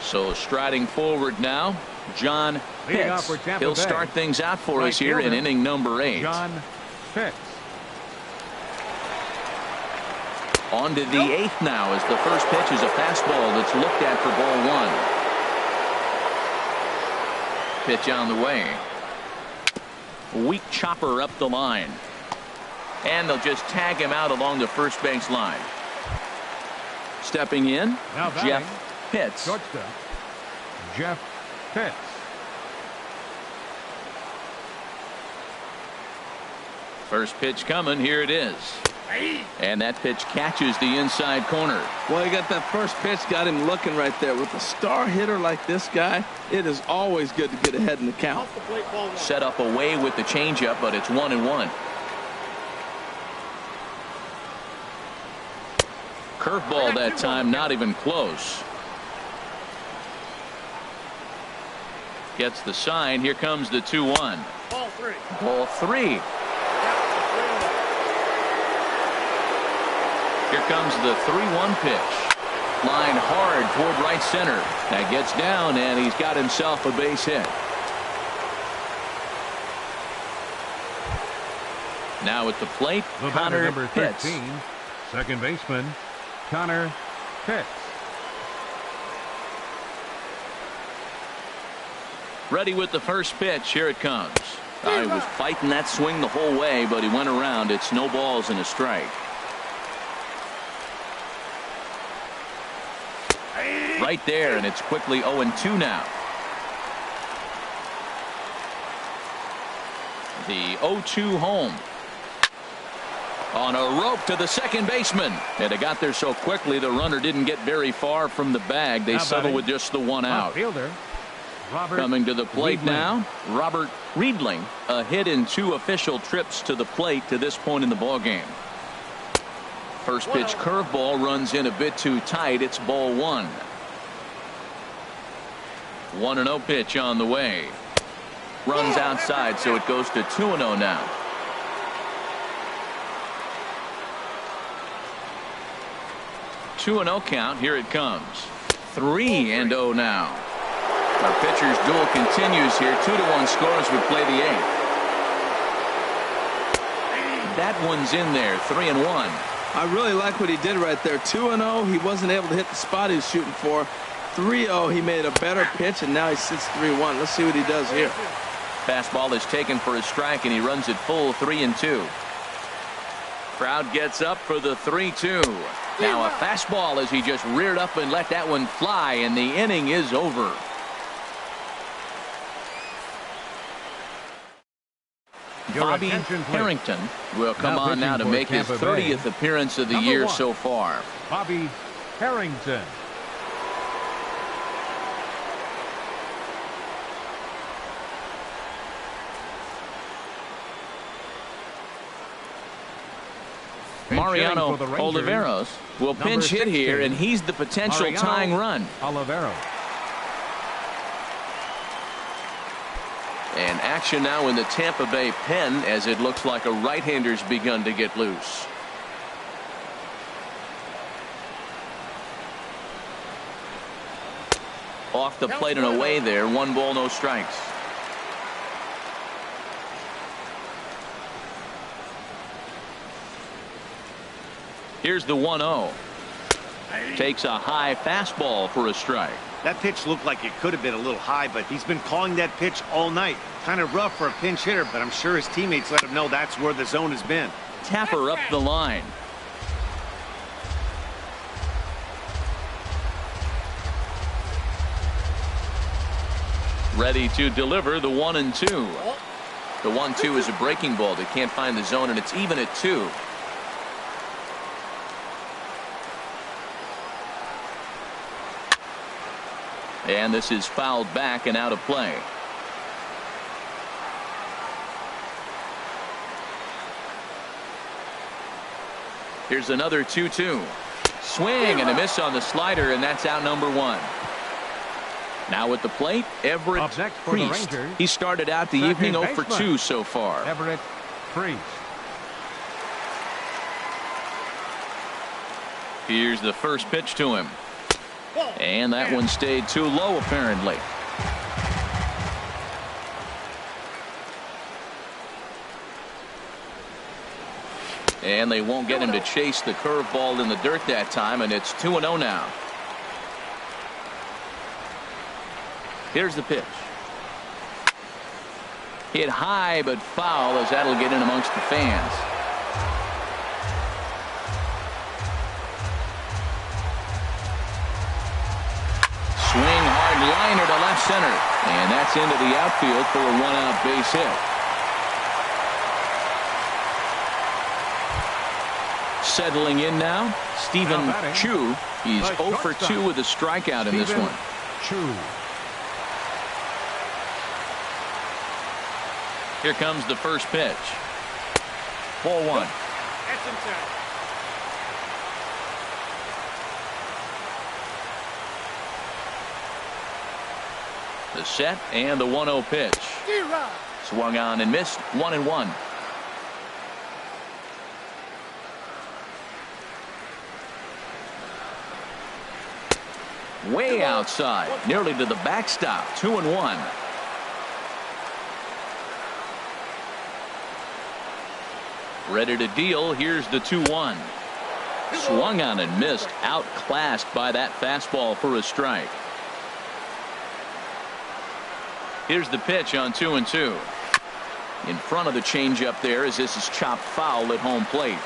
Speaker 1: So striding forward now, John Pitts. He'll start things out for us here in inning number 8.
Speaker 4: John Pitts.
Speaker 1: On to the 8th now as the first pitch is a fastball that's looked at for ball 1. Pitch on the way. Weak chopper up the line. And they'll just tag him out along the first base line. Stepping in, Jeff Pitts.
Speaker 4: Shortstop, Jeff Pitts.
Speaker 1: First pitch coming. Here it is. And that pitch catches the inside corner.
Speaker 2: Well, he got that first pitch, got him looking right there. With a star hitter like this guy, it is always good to get ahead in the count.
Speaker 1: Set up away with the changeup, but it's 1-1. Curveball that time, not even close. Gets the sign. Here comes the 2-1.
Speaker 5: Ball 3.
Speaker 1: Ball 3. Here comes the 3-1 pitch. Line hard toward right center. That gets down, and he's got himself a base hit. Now at the plate, Connor
Speaker 4: number 13,
Speaker 1: Pitts.
Speaker 4: second baseman, Connor Pitts.
Speaker 1: Ready with the first pitch. Here it comes. He was fighting that swing the whole way, but he went around. It's no balls and a strike. Right there, and it's quickly 0-2 now. The 0-2 home. On a rope to the second baseman. And it got there so quickly the runner didn't get very far from the bag. They settle with just the 1 out.
Speaker 4: Fielder, Robert
Speaker 1: Coming to the plate
Speaker 4: Riedling.
Speaker 1: now, Robert Riedling. A hit in 2 official trips to the plate to this point in the ball game. First pitch curveball runs in a bit too tight. It's ball one. 1-0 pitch on the way. Runs outside, so it goes to 2-0 now. Two and 0 count. Here it comes. 3-0 now. Our pitcher's duel continues here. 2-1 scores would play the eighth. That one's in there. 3-1.
Speaker 2: I really like what he did right there. 2-0. He wasn't able to hit the spot he was shooting for. 3-0. He made a better pitch, and now he sits 3-1. Let's see what he does here.
Speaker 1: Fastball is taken for a strike, and he runs it full. 3-2. Crowd gets up for the 3-2. Now a fastball as he just reared up and let that one fly, and the inning is over. Bobby Harrington will come on now to make his 30th appearance of the year so far.
Speaker 4: Bobby Harrington.
Speaker 1: Mariano Oliveros will pinch hit here, and he's the potential tying run.
Speaker 4: Oliveros.
Speaker 1: And action now in the Tampa Bay pen as it looks like a right-hander's begun to get loose. Off the plate and away there. 1 ball, no strikes. Here's the 1-0. Takes a high fastball for a strike.
Speaker 3: That pitch looked like it could have been a little high, but he's been calling that pitch all night. Kind of rough for a pinch hitter, but I'm sure his teammates let him know that's where the zone has been.
Speaker 1: Tapper up the line. Ready to deliver the 1-2. The 1-2 is a breaking ball. They can't find the zone, and it's even at 2. And this is fouled back and out of play. Here's another 2-2. Swing and a miss on the slider, and that's out number 1. Now at the plate, Everett Priest. He started out the evening 0 for 2 so far.
Speaker 4: Everett Priest.
Speaker 1: Here's the first pitch to him. And that one stayed too low, apparently. And they won't get him to chase the curveball in the dirt that time, and it's 2-0 now. Here's the pitch. Hit high but foul, as that'll get in amongst the fans. Swing hard liner to left center, and that's into the outfield for a 1-out base hit. Settling in now, Stephen Chu. He's 0 for 2 with a strikeout in this one.
Speaker 4: Chu.
Speaker 1: Here comes the first pitch. Ball 1. The set and the 1-0 pitch. Swung on and missed. 1-1. Way outside, nearly to the backstop. 2-1. Ready to deal. Here's the 2-1. Swung on and missed. Outclassed by that fastball for a strike. Here's the pitch on 2-2. In front of the changeup there as this is chopped foul at home plate.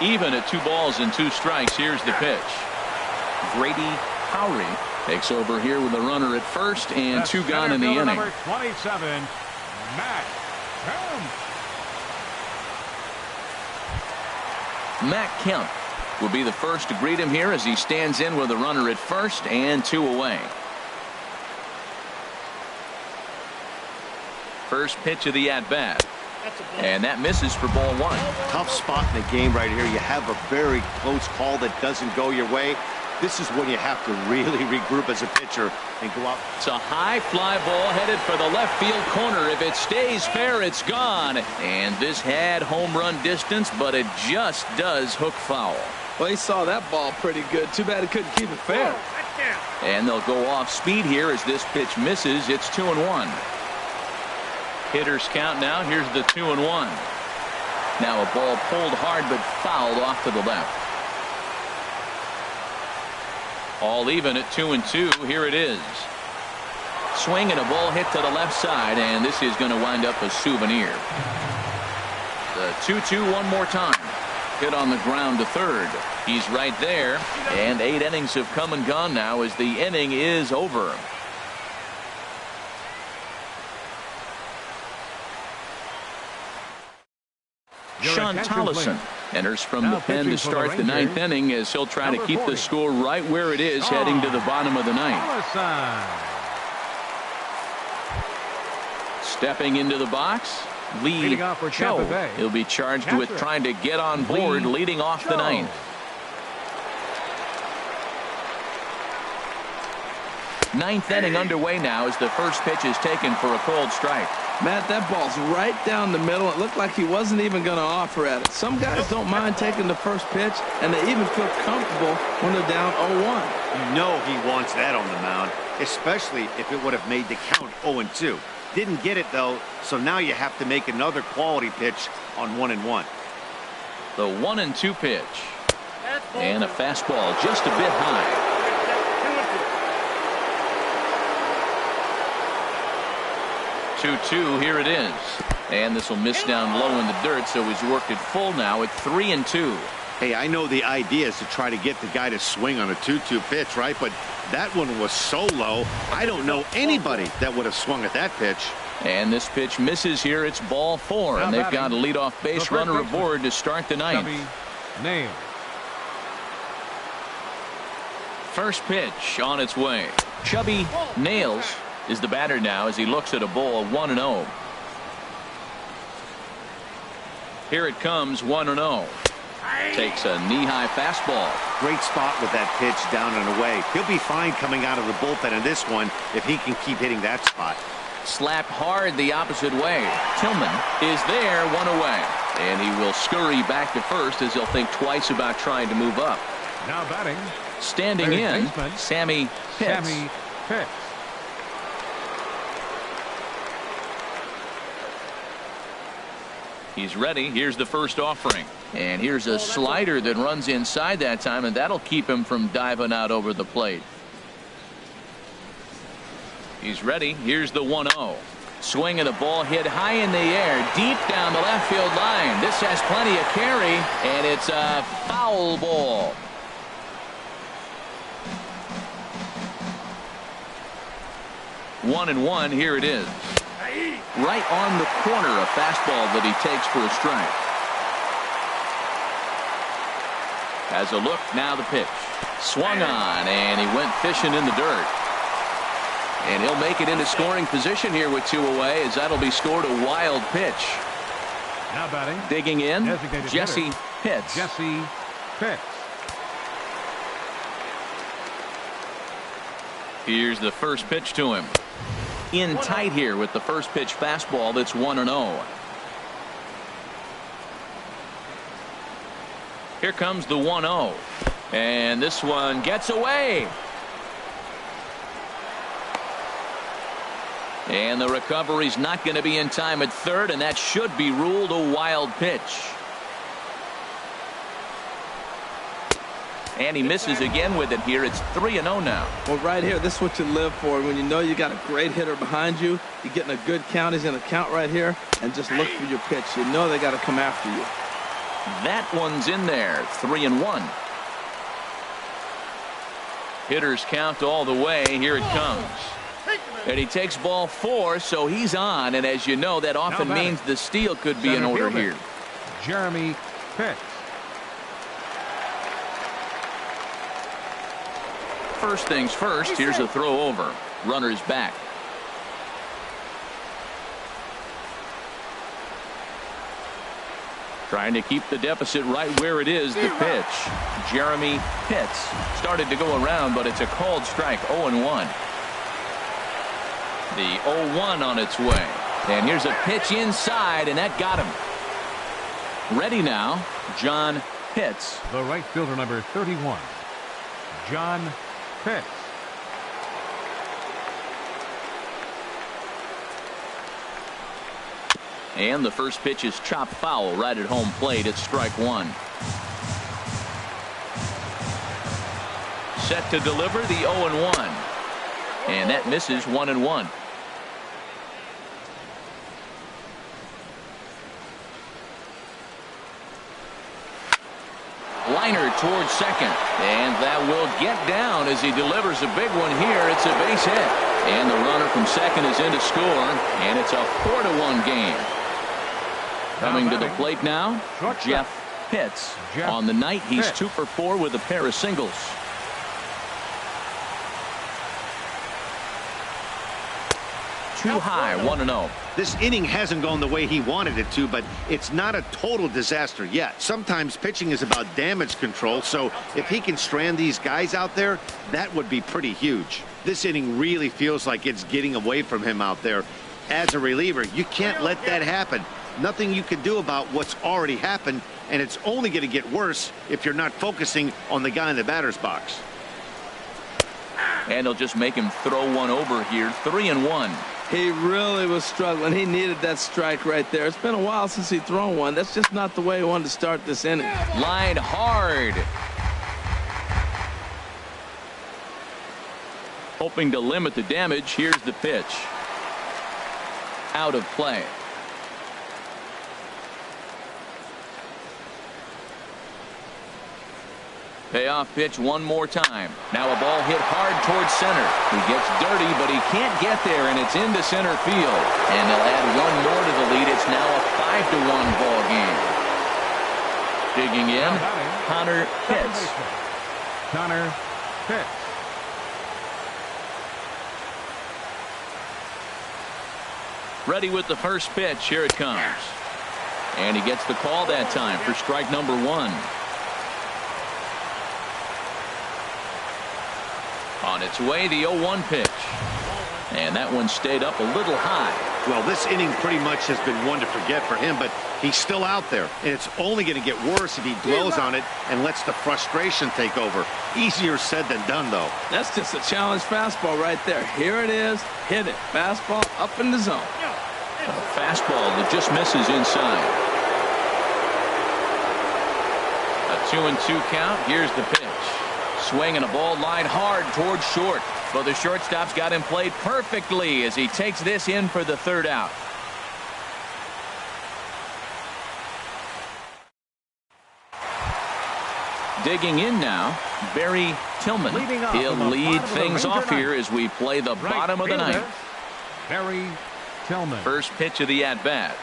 Speaker 1: Even at 2 balls and 2 strikes. Here's the pitch. Grady Howry takes over here with a runner at first and
Speaker 4: That's
Speaker 1: 2 gone in the inning.
Speaker 4: Number 27, Matt Kemp.
Speaker 1: Matt Kemp will be the first to greet him here as he stands in with a runner at first and 2 away. First pitch of the at-bat. And that misses for ball one.
Speaker 3: Tough spot in the game right here. You have a very close call that doesn't go your way. This is when you have to really regroup as a pitcher and go out.
Speaker 1: It's a high fly ball headed for the left field corner. If it stays fair, it's gone. And this had home run distance, but it just does hook foul.
Speaker 2: Well, he saw that ball pretty good. Too bad he couldn't keep it fair.
Speaker 1: And they'll go off speed here as this pitch misses. It's 2-1. Hitters count now. Here's the 2-1. Now a ball pulled hard but fouled off to the left. All even at 2-2. Here it is. Swing and a ball hit to the left side, and this is going to wind up a souvenir. The 2-2 one more time. Hit on the ground to third. He's right there, and 8 innings have come and gone now as the inning is over. Sean Tollison enters from the pen to start the 9th inning as he'll try to keep the score right where it is heading to the bottom of the 9th. Stepping into the box, Lee Cho. He'll be charged with trying to get on board leading off the 9th. Ninth inning underway now as the first pitch is taken for a cold strike.
Speaker 2: Matt, that ball's right down the middle. It looked like he wasn't even going to offer at it. Some guys don't mind taking the first pitch, and they even feel comfortable when they're down 0-1.
Speaker 3: You know he wants that on the mound, especially if it would have made the count 0-2. Didn't get it, though, so now you have to make another quality pitch on 1-1.
Speaker 1: The 1-2 pitch. And a fastball just a bit high. 2-2. Here it is. And this will miss down low in the dirt, so he's worked it full now at 3-2.
Speaker 3: Hey, I know the idea is to try to get the guy to swing on a 2-2 pitch, right? But that one was so low, I don't know anybody that would have swung at that pitch.
Speaker 1: And this pitch misses here. It's ball 4, and they've got a leadoff base runner aboard to start the 9th. First pitch on its way. Chubby Nails is the batter now as he looks at a ball 1-0. Here it comes, 1-0. Takes a knee-high fastball.
Speaker 3: Great spot with that pitch down and away. He'll be fine coming out of the bullpen in this one if he can keep hitting that spot.
Speaker 1: Slapped hard the opposite way. Tillman is there, 1 away. And he will scurry back to first as he'll think twice about trying to move up.
Speaker 4: Now batting.
Speaker 1: Standing in, Sammy Pitts. He's ready. Here's the first offering. And here's a slider that runs inside that time, and that'll keep him from diving out over the plate. He's ready. Here's the 1-0. Swing and a ball hit high in the air, deep down the left field line. This has plenty of carry, and it's a foul ball. One and one. Here it is. Right on the corner, a fastball that he takes for a strike. Has a look, now the pitch. Swung on, and he went fishing in the dirt. And he'll make it into scoring position here with 2 away, as that'll be scored a wild pitch.
Speaker 4: Now batting.
Speaker 1: Digging in, Jesse Pitts.
Speaker 4: Jesse Pitts.
Speaker 1: Here's the first pitch to him. In tight here with the first pitch fastball that's 1-0. Here comes the 1-0. And this one gets away. And the recovery's not going to be in time at third, and that should be ruled a wild pitch. And he misses again with it here. It's 3-0 now.
Speaker 2: Well, right here, this is what you live for. When you know you got a great hitter behind you, you're getting a good count. He's in a count right here, and just look for your pitch. You know they got to come after you.
Speaker 1: That one's in there. 3-1. Hitters count all the way. Here it comes. And he takes ball 4, so he's on. And as you know, that often means the steal could be in order here.
Speaker 4: Jeremy Pitts.
Speaker 1: First things first, here's a throw over. Runner's back. Trying to keep the deficit right where it is. The pitch. Jeremy Pitts started to go around, but it's a called strike. 0-1. The 0-1 on its way. And here's a pitch inside, and that got him. Ready now, John Pitts.
Speaker 4: The right fielder, number 31, John Pitts.
Speaker 1: And the first pitch is chopped foul right at home plate. It's strike one. Set to deliver the 0-1. And that misses 1-1. Liner towards second. And that will get down as he delivers a big one here. It's a base hit. And the runner from second is in to score. And it's a 4-1 game. Coming to the plate now, Jeff Pitts. On the night, he's 2 for 4 with a pair of singles. Too high, 1-0.
Speaker 3: This inning hasn't gone the way he wanted it to, but it's not a total disaster yet. Sometimes pitching is about damage control, so if he can strand these guys out there, that would be pretty huge. This inning really feels like it's getting away from him out there. As a reliever, you can't let that happen. Nothing you can do about what's already happened, and it's only going to get worse if you're not focusing on the guy in the batter's box.
Speaker 1: And they'll just make him throw one over here. 3-1.
Speaker 2: He really was struggling. He needed that strike right there. It's been a while since he's thrown one. That's just not the way he wanted to start this inning.
Speaker 1: Line hard. Hoping to limit the damage. Here's the pitch. Out of play. Payoff pitch one more time. Now a ball hit hard towards center. He gets dirty, but he can't get there, and it's into center field. And they'll add one more to the lead. It's now a 5-1 ball game. Digging in, Connor Pitts.
Speaker 4: Connor Pitts.
Speaker 1: Ready with the first pitch. Here it comes. And he gets the call that time for strike number 1. On its way, the 0-1 pitch. And that one stayed up a little high.
Speaker 3: Well, this inning pretty much has been one to forget for him, but he's still out there. And it's only going to get worse if he dwells on it and lets the frustration take over. Easier said than done, though.
Speaker 2: That's just a challenge fastball right there. Here it is. Hit it. Fastball up in the zone.
Speaker 1: A fastball that just misses inside. A 2-2 count. Here's the pitch. Swing and a ball line hard towards short. But the shortstop's got him played perfectly as he takes this in for the third out. Digging in now, Barry Tillman. He'll lead things off here as we play the bottom of the ninth.
Speaker 4: Barry Tillman.
Speaker 1: First pitch of the at-bat.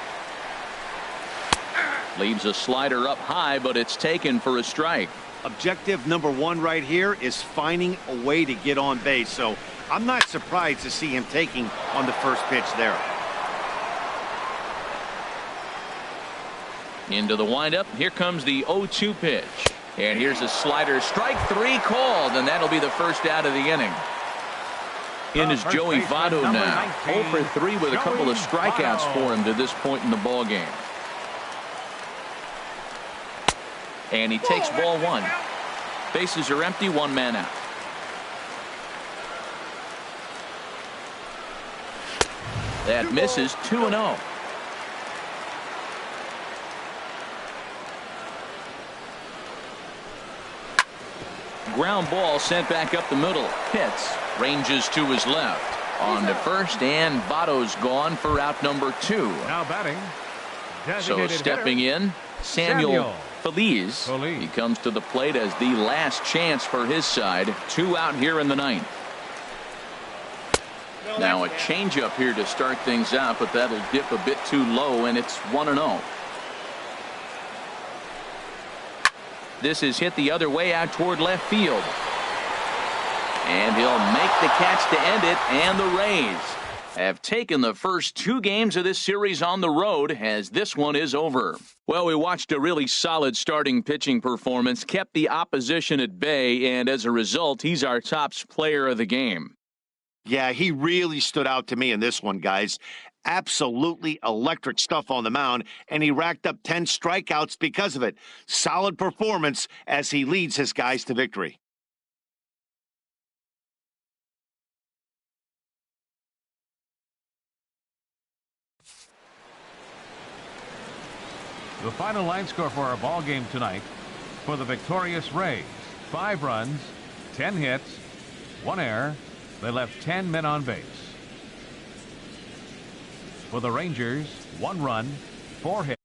Speaker 1: Leaves a slider up high, but it's taken for a strike.
Speaker 3: Objective number 1 right here is finding a way to get on base. So I'm not surprised to see him taking on the first pitch there.
Speaker 1: Into the windup. Here comes the 0-2 pitch. And here's a slider. Strike 3 called, and that'll be the first out of the inning. In is Joey Votto now. 0 for 3 with a couple of strikeouts for him to this point in the ball game. And he takes ball 1. Bases are empty, 1 man out. That misses. 2-0. Ground ball sent back up the middle. Pitts ranges to his left. On to first, and Votto's gone for out number 2.
Speaker 4: Now batting.
Speaker 1: So stepping in, Samuel Feliz. He comes to the plate as the last chance for his side. 2 out here in the ninth. Now a changeup here to start things out, but that'll dip a bit too low, and it's 1-0. This is hit the other way out toward left field. And he'll make the catch to end it, and the Rays have taken the first 2 games of this series on the road, as this one is over. Well, we watched a really solid starting pitching performance, kept the opposition at bay, and as a result, he's our top player of the game.
Speaker 3: Yeah, he really stood out to me in this one, guys. Absolutely electric stuff on the mound, and he racked up 10 strikeouts because of it. Solid performance as he leads his guys to victory.
Speaker 4: The final line score for our ball game tonight for the victorious Rays: 5 runs, 10 hits, 1 error. They left 10 men on base. For the Rangers, 1 run, 4 hits.